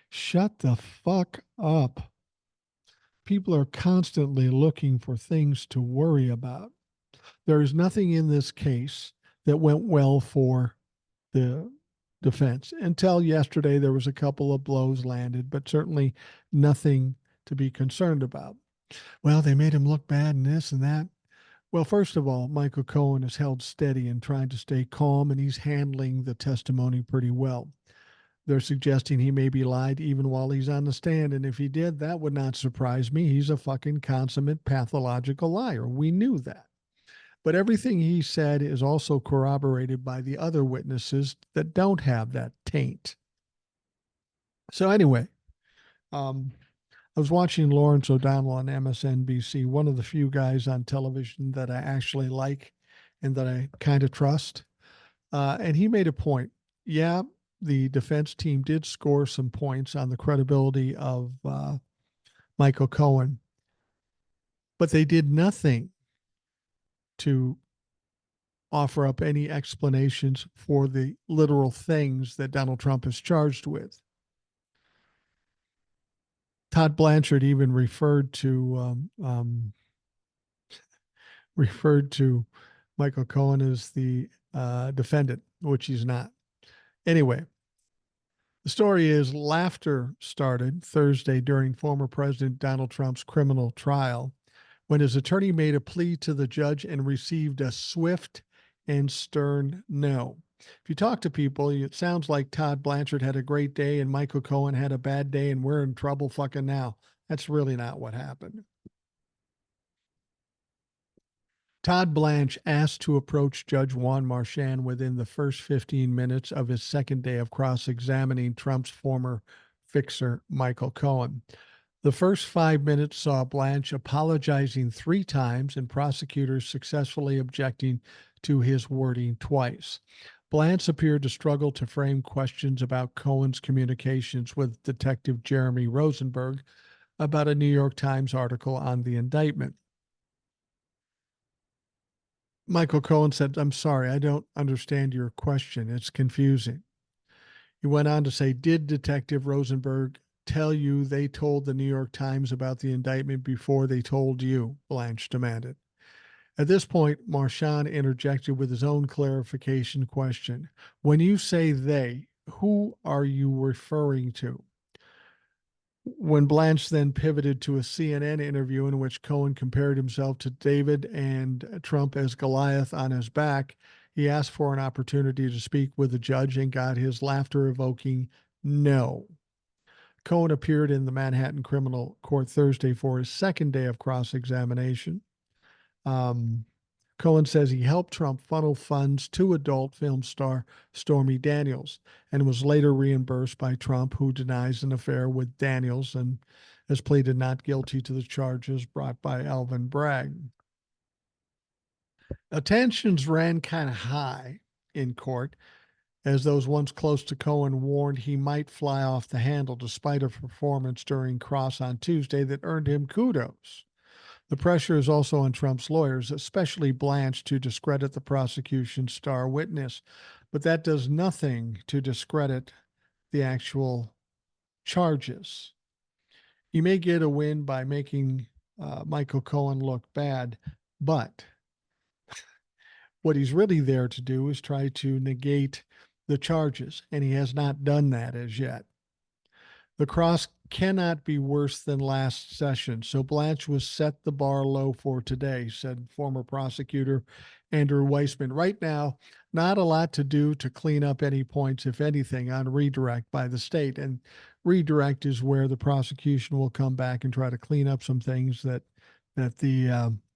shut the fuck up. People are constantly looking for things to worry about. There is nothing in this case that went well for the defense. Until yesterday, there was a couple of blows landed, but certainly nothing to be concerned about. Well, they made him look bad and this and that. Well, first of all, Michael Cohen is held steady and trying to stay calm, and he's handling the testimony pretty well. They're suggesting he maybe lied even while he's on the stand, and if he did, that would not surprise me. He's a fucking consummate pathological liar. We knew that. But everything he said is also corroborated by the other witnesses that don't have that taint. So anyway, I was watching Lawrence O'Donnell on MSNBC, one of the few guys on television that I actually like and that I kind of trust. And he made a point. Yeah, the defense team did score some points on the credibility of Michael Cohen, but they did nothing to offer up any explanations for the literal things that Donald Trump is charged with. Todd Blanchard even referred to Michael Cohen as the defendant, which he's not. Anyway, the story is laughter started Thursday during former President Donald Trump's criminal trial when his attorney made a plea to the judge and received a swift and stern no. If you talk to people, it sounds like Todd Blanchard had a great day and Michael Cohen had a bad day and we're in trouble fucking now. That's really not what happened. Todd Blanche asked to approach Judge Juan Marchand within the first 15 minutes of his second day of cross-examining Trump's former fixer, Michael Cohen. The first 5 minutes saw Blanche apologizing 3 times and prosecutors successfully objecting to his wording twice. Blanche appeared to struggle to frame questions about Cohen's communications with Detective Jeremy Rosenberg about a New York Times article on the indictment. Michael Cohen said, "I'm sorry, I don't understand your question. It's confusing." He went on to say, "Did Detective Rosenberg tell you they told the New York Times about the indictment before they told you?" Blanche demanded. At this point, Marchand interjected with his own clarification question. "When you say they, who are you referring to?" When Blanche then pivoted to a CNN interview in which Cohen compared himself to David and Trump as Goliath on his back, he asked for an opportunity to speak with the judge and got his laughter evoking no. Cohen appeared in the Manhattan Criminal Court Thursday for his second day of cross examination. Um, Cohen says he helped Trump funnel funds to adult film star Stormy Daniels and was later reimbursed by Trump, who denies an affair with Daniels and has pleaded not guilty to the charges brought by Alvin Bragg. Tensions ran kind of high in court as those once close to Cohen warned he might fly off the handle despite a performance during cross on Tuesday that earned him kudos. The pressure is also on Trump's lawyers, especially Blanche, to discredit the prosecution's star witness. But that does nothing to discredit the actual charges. You may get a win by making Michael Cohen look bad, but what he's really there to do is try to negate the charges, and he has not done that as yet. The cross cannot be worse than last session, so Blanche was set the bar low for today, said former prosecutor Andrew Weissman. Right now, not a lot to do to clean up any points, if anything, on redirect by the state. And redirect is where the prosecution will come back and try to clean up some things that the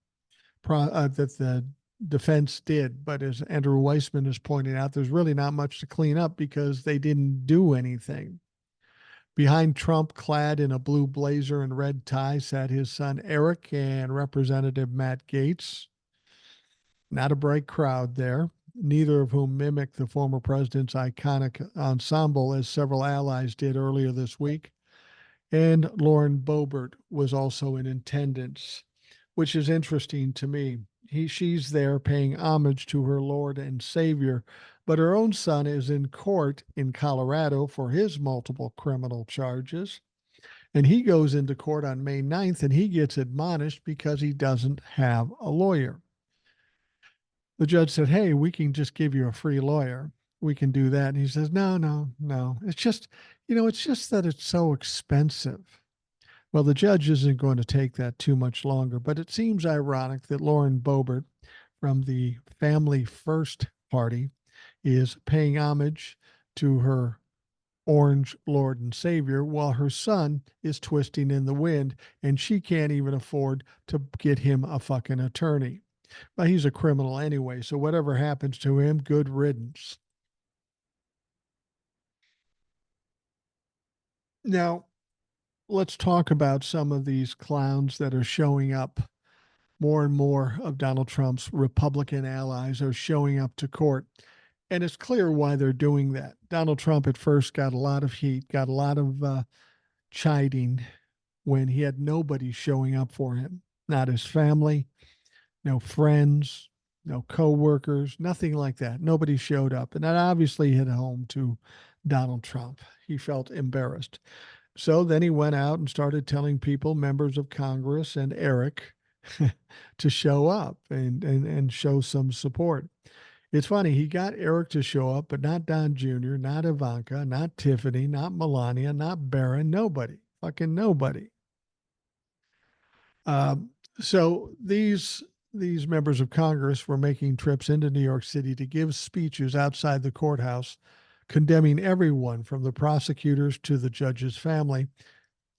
defense did. But as Andrew Weissman has pointed out, there's really not much to clean up because they didn't do anything. Behind Trump, clad in a blue blazer and red tie, sat his son Eric and Representative Matt Gaetz. Not a bright crowd there, neither of whom mimicked the former president's iconic ensemble as several allies did earlier this week. And Lauren Boebert was also in attendance, which is interesting to me. She's there paying homage to her Lord and Savior, but her own son is in court in Colorado for his multiple criminal charges. And he goes into court on May 9th and he gets admonished because he doesn't have a lawyer. The judge said, "Hey, we can just give you a free lawyer. We can do that." And he says, "No, no, no. It's just, it's just that it's so expensive." Well, the judge isn't going to take that too much longer, but it seems ironic that Lauren Boebert from the Family First Party is paying homage to her orange Lord and Savior while her son is twisting in the wind and she can't even afford to get him a fucking attorney. But he's a criminal anyway, so whatever happens to him, good riddance. Now, let's talk about some of these clowns that are showing up. More and more of Donald Trump's Republican allies are showing up to court. And it's clear why they're doing that. Donald Trump at first got a lot of heat, got a lot of chiding when he had nobody showing up for him, not his family, no friends, no coworkers, nothing like that. Nobody showed up. And that obviously hit home to Donald Trump. He felt embarrassed. So then he went out and started telling people, members of Congress and Eric, to show up and show some support. It's funny, he got Eric to show up, but not Don Jr., not Ivanka, not Tiffany, not Melania, not Barron, nobody, fucking nobody. So these members of Congress were making trips into New York City to give speeches outside the courthouse, condemning everyone from the prosecutors to the judge's family,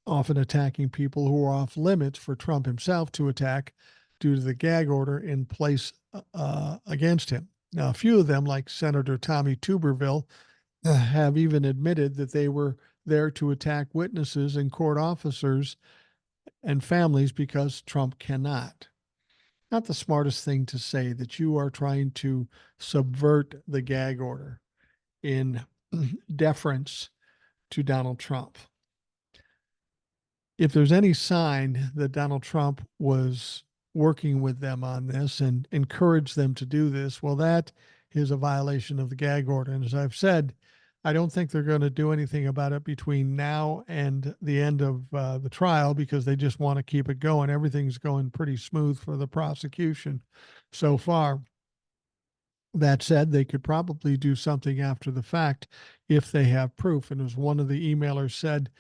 often attacking people who were off limits for Trump himself to attack due to the gag order in place against him. Now, a few of them, like Senator Tommy Tuberville, have even admitted that they were there to attack witnesses and court officers and families because Trump cannot. Not the smartest thing to say that you are trying to subvert the gag order in deference to Donald Trump. If there's any sign that Donald Trump was working with them on this and encourage them to do this, well, that is a violation of the gag order. And as I've said, I don't think they're going to do anything about it between now and the end of the trial because they just want to keep it going. Everything's going pretty smooth for the prosecution so far. That said, they could probably do something after the fact if they have proof. And as one of the emailers said,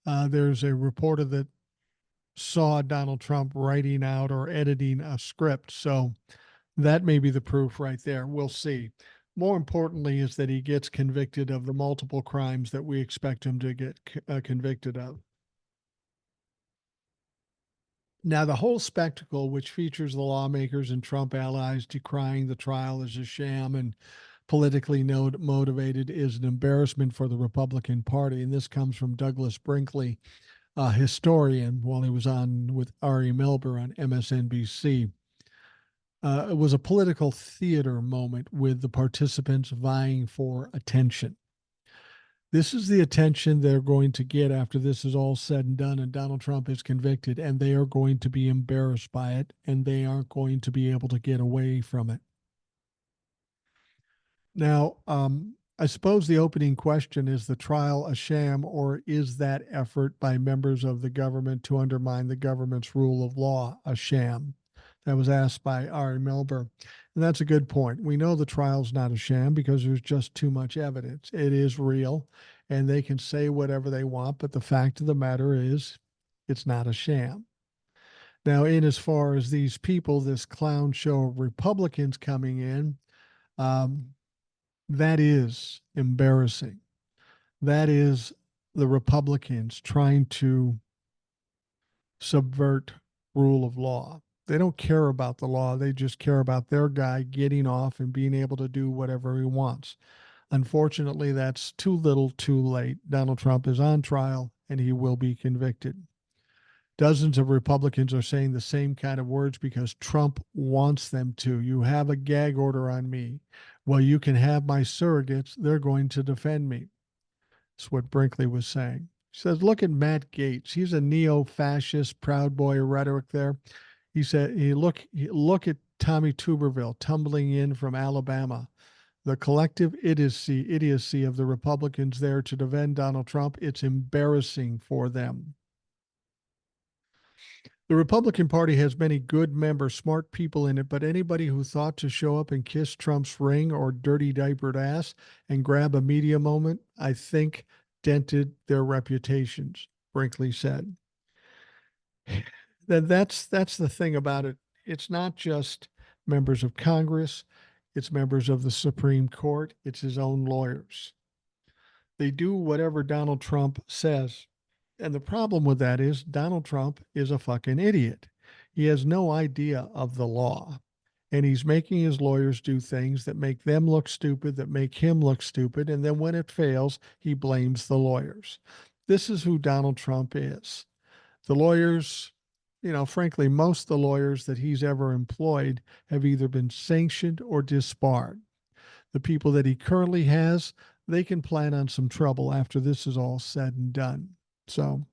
there's a reporter that saw Donald Trump writing out or editing a script. So that may be the proof right there. We'll see. More importantly is that he gets convicted of the multiple crimes that we expect him to get convicted of. Now, the whole spectacle, which features the lawmakers and Trump allies decrying the trial as a sham and politically motivated, is an embarrassment for the Republican Party. And this comes from Douglas Brinkley, a historian, while he was on with Ari Melber on MSNBC. It was a political theater moment with the participants vying for attention. This is the attention they're going to get after this is all said and done and Donald Trump is convicted, and they are going to be embarrassed by it, and they aren't going to be able to get away from it. Now, I suppose the opening question is the trial a sham, or is that effort by members of the government to undermine the government's rule of law a sham? That was asked by Ari Melber. And that's a good point. We know the trial's not a sham because there's just too much evidence. It is real, and they can say whatever they want, but the fact of the matter is it's not a sham. Now, in as far as these people, this clown show of Republicans coming in, that is embarrassing. That is the Republicans trying to subvert rule of law. They don't care about the law. They just care about their guy getting off and being able to do whatever he wants. Unfortunately, that's too little, too late. Donald Trump is on trial and he will be convicted. Dozens of Republicans are saying the same kind of words because Trump wants them to. You have a gag order on me. Well, you can have my surrogates. They're going to defend me. That's what Brinkley was saying. He says, look at Matt Gaetz. He's a neo-fascist, Proud Boy rhetoric there. He said, look at Tommy Tuberville tumbling in from Alabama. The collective idiocy of the Republicans there to defend Donald Trump, it's embarrassing for them. The Republican Party has many good members, smart people in it, but anybody who thought to show up and kiss Trump's ring or dirty diapered ass and grab a media moment, I think dented their reputations, Brinkley said. That's the thing about it. It's not just members of Congress, it's members of the Supreme Court, it's his own lawyers. They do whatever Donald Trump says. And the problem with that is Donald Trump is a fucking idiot. He has no idea of the law. And he's making his lawyers do things that make them look stupid, that make him look stupid. And then when it fails, he blames the lawyers. This is who Donald Trump is. The lawyers, frankly, most of the lawyers that he's ever employed have either been sanctioned or disbarred. The people that he currently has, they can plan on some trouble after this is all said and done. So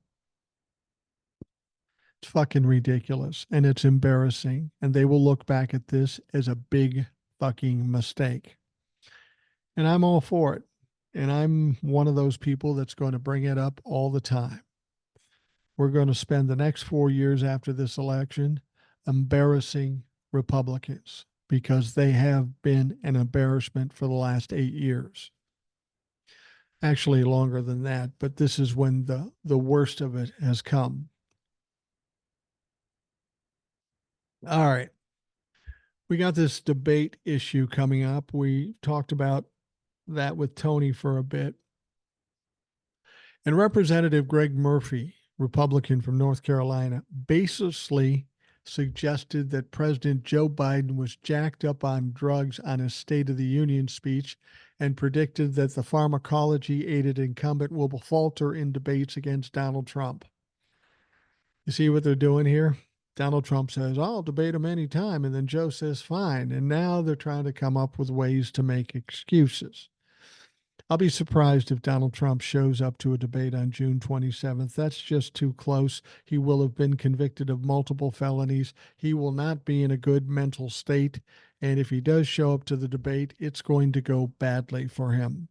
it's fucking ridiculous and it's embarrassing. And they will look back at this as a big fucking mistake. And I'm all for it. And I'm one of those people that's going to bring it up all the time. We're going to spend the next 4 years after this election embarrassing Republicans because they have been an embarrassment for the last 8 years. Actually, longer than that, but this is when the worst of it has come. All right. We got this debate issue coming up. We talked about that with Tony for a bit. And Representative Greg Murphy, Republican from North Carolina, baselessly suggested that President Joe Biden was jacked up on drugs on his State of the Union speech and predicted that the pharmacology-aided incumbent will falter in debates against Donald Trump. You see what they're doing here? Donald Trump says, I'll debate him anytime, and then Joe says, fine. And now they're trying to come up with ways to make excuses. I'll be surprised if Donald Trump shows up to a debate on June 27th. That's just too close. He will have been convicted of multiple felonies. He will not be in a good mental state. And if he does show up to the debate, it's going to go badly for him.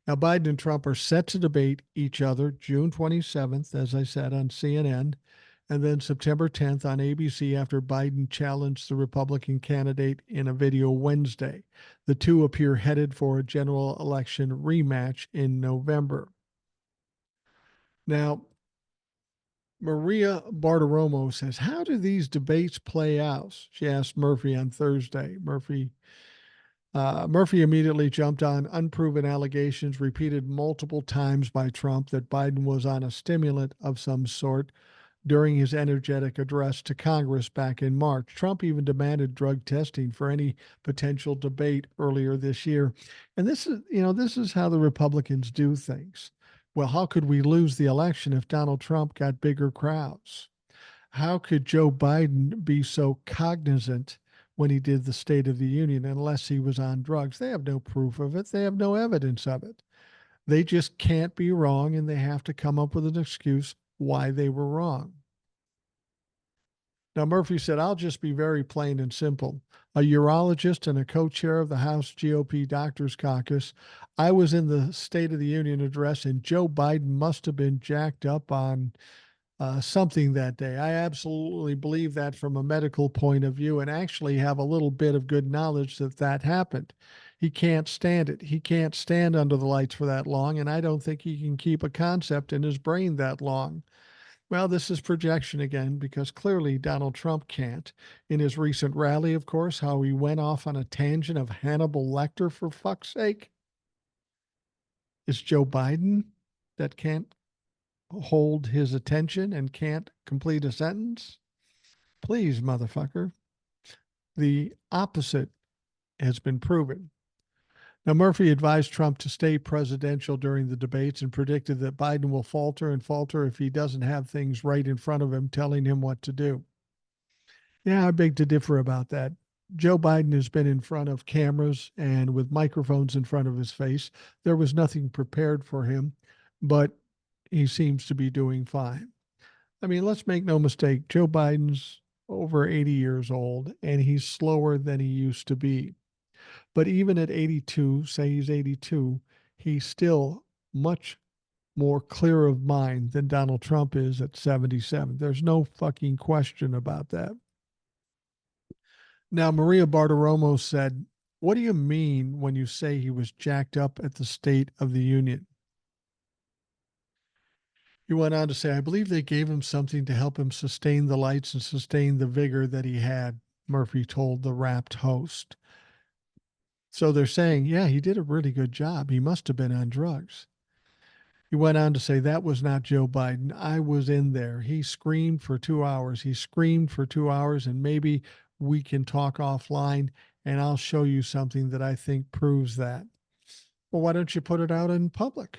Now, Biden and Trump are set to debate each other June 27th, as I said, on CNN, and then September 10th on ABC after Biden challenged the Republican candidate in a video Wednesday. The two appear headed for a general election rematch in November. Now, Maria Bartiromo says, how do these debates play out? She asked Murphy on Thursday. Murphy immediately jumped on unproven allegations repeated multiple times by Trump that Biden was on a stimulant of some sort during his energetic address to Congress back in March. Trump even demanded drug testing for any potential debate earlier this year. And this is how the Republicans do things. Well, how could we lose the election if Donald Trump got bigger crowds? How could Joe Biden be so cognizant when he did the State of the Union unless he was on drugs? They have no proof of it. They have no evidence of it. They just can't be wrong, and they have to come up with an excuse why they were wrong. Now, Murphy said, I'll just be very plain and simple. A urologist and a co-chair of the House GOP Doctors Caucus, I was in the State of the Union address, and Joe Biden must have been jacked up on something that day. I absolutely believe that from a medical point of view, and actually have a little bit of good knowledge that that happened. He can't stand it. He can't stand under the lights for that long, and I don't think he can keep a concept in his brain that long. Well, this is projection again, because clearly Donald Trump can't. In his recent rally, of course, how he went off on a tangent of Hannibal Lecter, for fuck's sake. It's Joe Biden that can't hold his attention and can't complete a sentence? Please, motherfucker. The opposite has been proven. Now, Murphy advised Trump to stay presidential during the debates and predicted that Biden will falter and falter if he doesn't have things right in front of him telling him what to do. Yeah, I beg to differ about that. Joe Biden has been in front of cameras and with microphones in front of his face. There was nothing prepared for him, but he seems to be doing fine. I mean, let's make no mistake, Joe Biden's over 80 years old and he's slower than he used to be. But even at 82, say he's 82, he's still much more clear of mind than Donald Trump is at 77. There's no fucking question about that. Now, Maria Bartiromo said, what do you mean when you say he was jacked up at the State of the Union? He went on to say, I believe they gave him something to help him sustain the lights and sustain the vigor that he had, Murphy told the Wrapped host. So they're saying, yeah, he did a really good job. He must have been on drugs. He went on to say, that was not Joe Biden. I was in there. He screamed for 2 hours. He screamed for 2 hours, and maybe we can talk offline and I'll show you something that I think proves that. Well, why don't you put it out in public?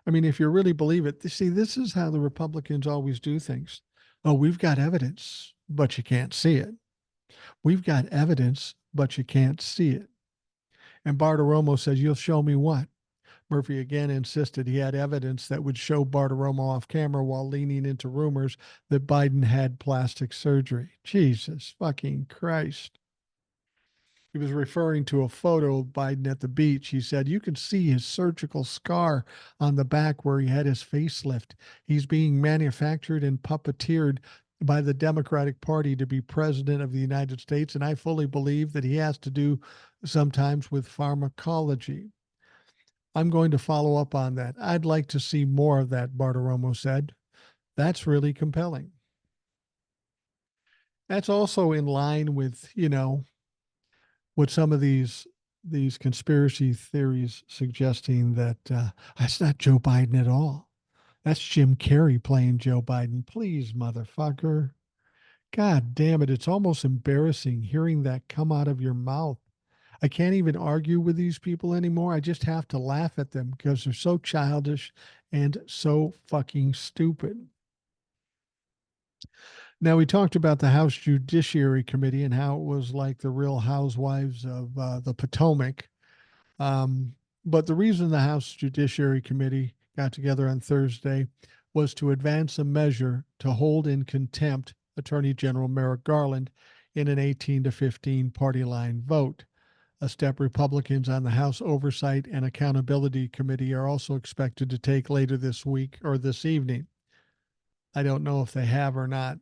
I mean, if you really believe it, see, this is how the Republicans always do things. Oh, we've got evidence, but you can't see it. We've got evidence, but you can't see it. And Bartiromo says, you'll show me what? Murphy again insisted he had evidence that would show Bartiromo off camera while leaning into rumors that Biden had plastic surgery. Jesus fucking Christ. He was referring to a photo of Biden at the beach. He said, you can see his surgical scar on the back where he had his facelift. He's being manufactured and puppeteered by the Democratic Party to be president of the United States. And I fully believe that he has to do sometimes with pharmacology. I'm going to follow up on that. I'd like to see more of that, Bartiromo said. That's really compelling. That's also in line with, what some of these conspiracy theories suggesting that that's not Joe Biden at all. That's Jim Carrey playing Joe Biden. Please, motherfucker. God damn it. It's almost embarrassing hearing that come out of your mouth. I can't even argue with these people anymore. I just have to laugh at them because they're so childish and so fucking stupid. Now, we talked about the House Judiciary Committee and how it was like the Real Housewives of the Potomac. But the reason the House Judiciary Committee got together on Thursday was to advance a measure to hold in contempt Attorney General Merrick Garland in an 18-15 party line vote, a step Republicans on the House Oversight and Accountability Committee are also expected to take later this week or this evening. I don't know if they have or not.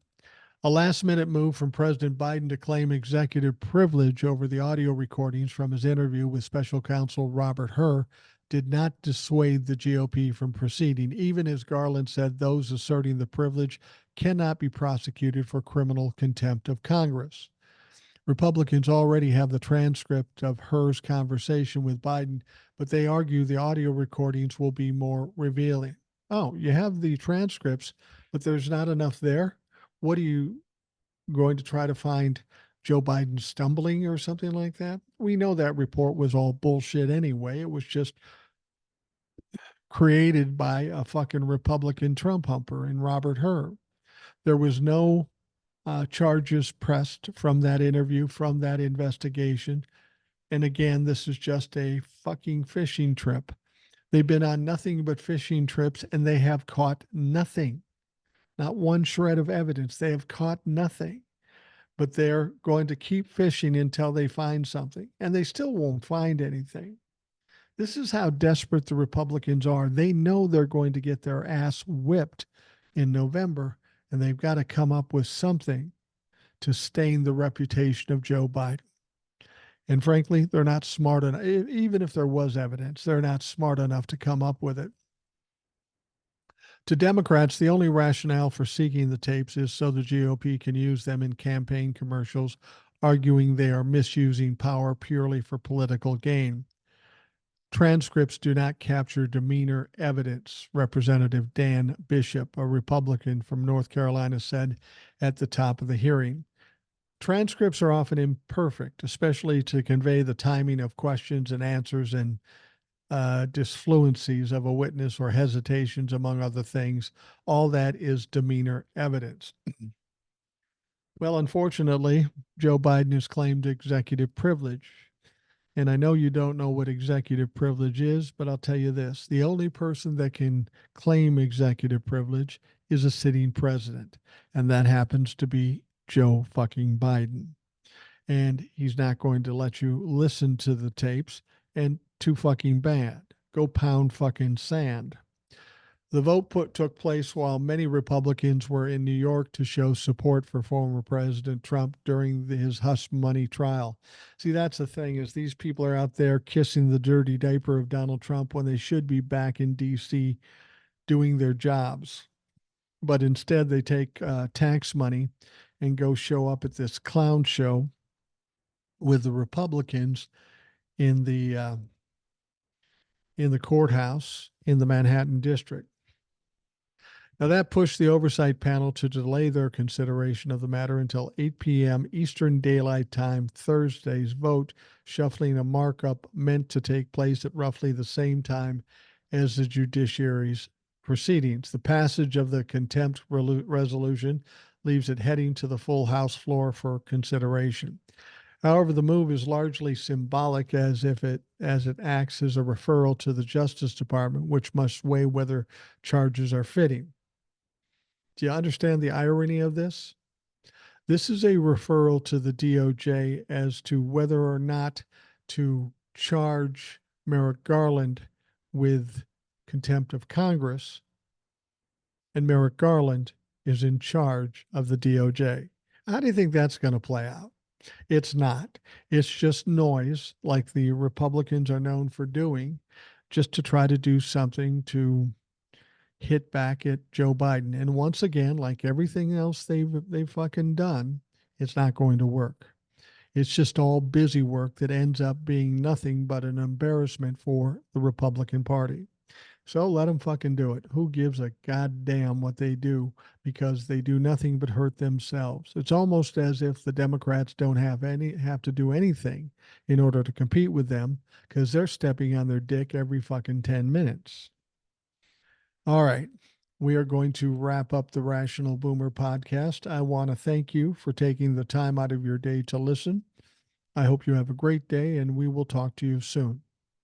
A last-minute move from President Biden to claim executive privilege over the audio recordings from his interview with special counsel Robert Hur did not dissuade the GOP from proceeding, even as Garland said those asserting the privilege cannot be prosecuted for criminal contempt of Congress. Republicans already have the transcript of Hur's conversation with Biden, but they argue the audio recordings will be more revealing. Oh, you have the transcripts, but there's not enough there? What are you going to try to find Joe Biden stumbling or something like that? We know that report was all bullshit anyway. It was just created by a fucking Republican Trump humper and Robert Hur. There was no charges pressed from that interview, from that investigation. And again, this is just a fucking fishing trip. They've been on nothing but fishing trips and they have caught nothing. Not one shred of evidence. They have caught nothing. But they're going to keep fishing until they find something. And they still won't find anything. This is how desperate the Republicans are. They know they're going to get their ass whipped in November, and they've got to come up with something to stain the reputation of Joe Biden. And frankly, they're not smart enough. Even if there was evidence, they're not smart enough to come up with it. To Democrats, the only rationale for seeking the tapes is so the GOP can use them in campaign commercials, arguing they are misusing power purely for political gain. Transcripts do not capture demeanor evidence, Representative Dan Bishop, a Republican from North Carolina, said at the top of the hearing. Transcripts are often imperfect, especially to convey the timing of questions and answers and disfluencies of a witness or hesitations, among other things. All that is demeanor evidence. Well, unfortunately, Joe Biden has claimed executive privilege. And I know you don't know what executive privilege is, but I'll tell you this. The only person that can claim executive privilege is a sitting president. And that happens to be Joe fucking Biden. And he's not going to let you listen to the tapes, and too fucking bad. Go pound fucking sand. The vote took place while many Republicans were in New York to show support for former President Trump during his hush money trial. See, that's the thing, is these people are out there kissing the dirty diaper of Donald Trump when they should be back in D.C. doing their jobs. But instead, they take tax money and go show up at this clown show with the Republicans in the courthouse in the Manhattan district. Now, that pushed the oversight panel to delay their consideration of the matter until 8 p.m. Eastern Daylight Time Thursday's vote, shuffling a markup meant to take place at roughly the same time as the judiciary's proceedings. The passage of the contempt resolution leaves it heading to the full House floor for consideration. However, the move is largely symbolic, as it acts as a referral to the Justice Department, which must weigh whether charges are fitting. Do you understand the irony of this? This is a referral to the DOJ as to whether or not to charge Merrick Garland with contempt of Congress, and Merrick Garland is in charge of the DOJ. How do you think that's going to play out? It's not. It's just noise, like the Republicans are known for doing, just to try to do something to hit back at Joe Biden. And once again, like everything else they've fucking done, it's not going to work. It's just all busy work that ends up being nothing but an embarrassment for the Republican Party. So let them fucking do it. Who gives a goddamn what they do, because they do nothing but hurt themselves. It's almost as if the Democrats don't have to do anything in order to compete with them, because they're stepping on their dick every fucking 10 minutes. All right. We are going to wrap up the Rational Boomer podcast. I want to thank you for taking the time out of your day to listen. I hope you have a great day, and we will talk to you soon.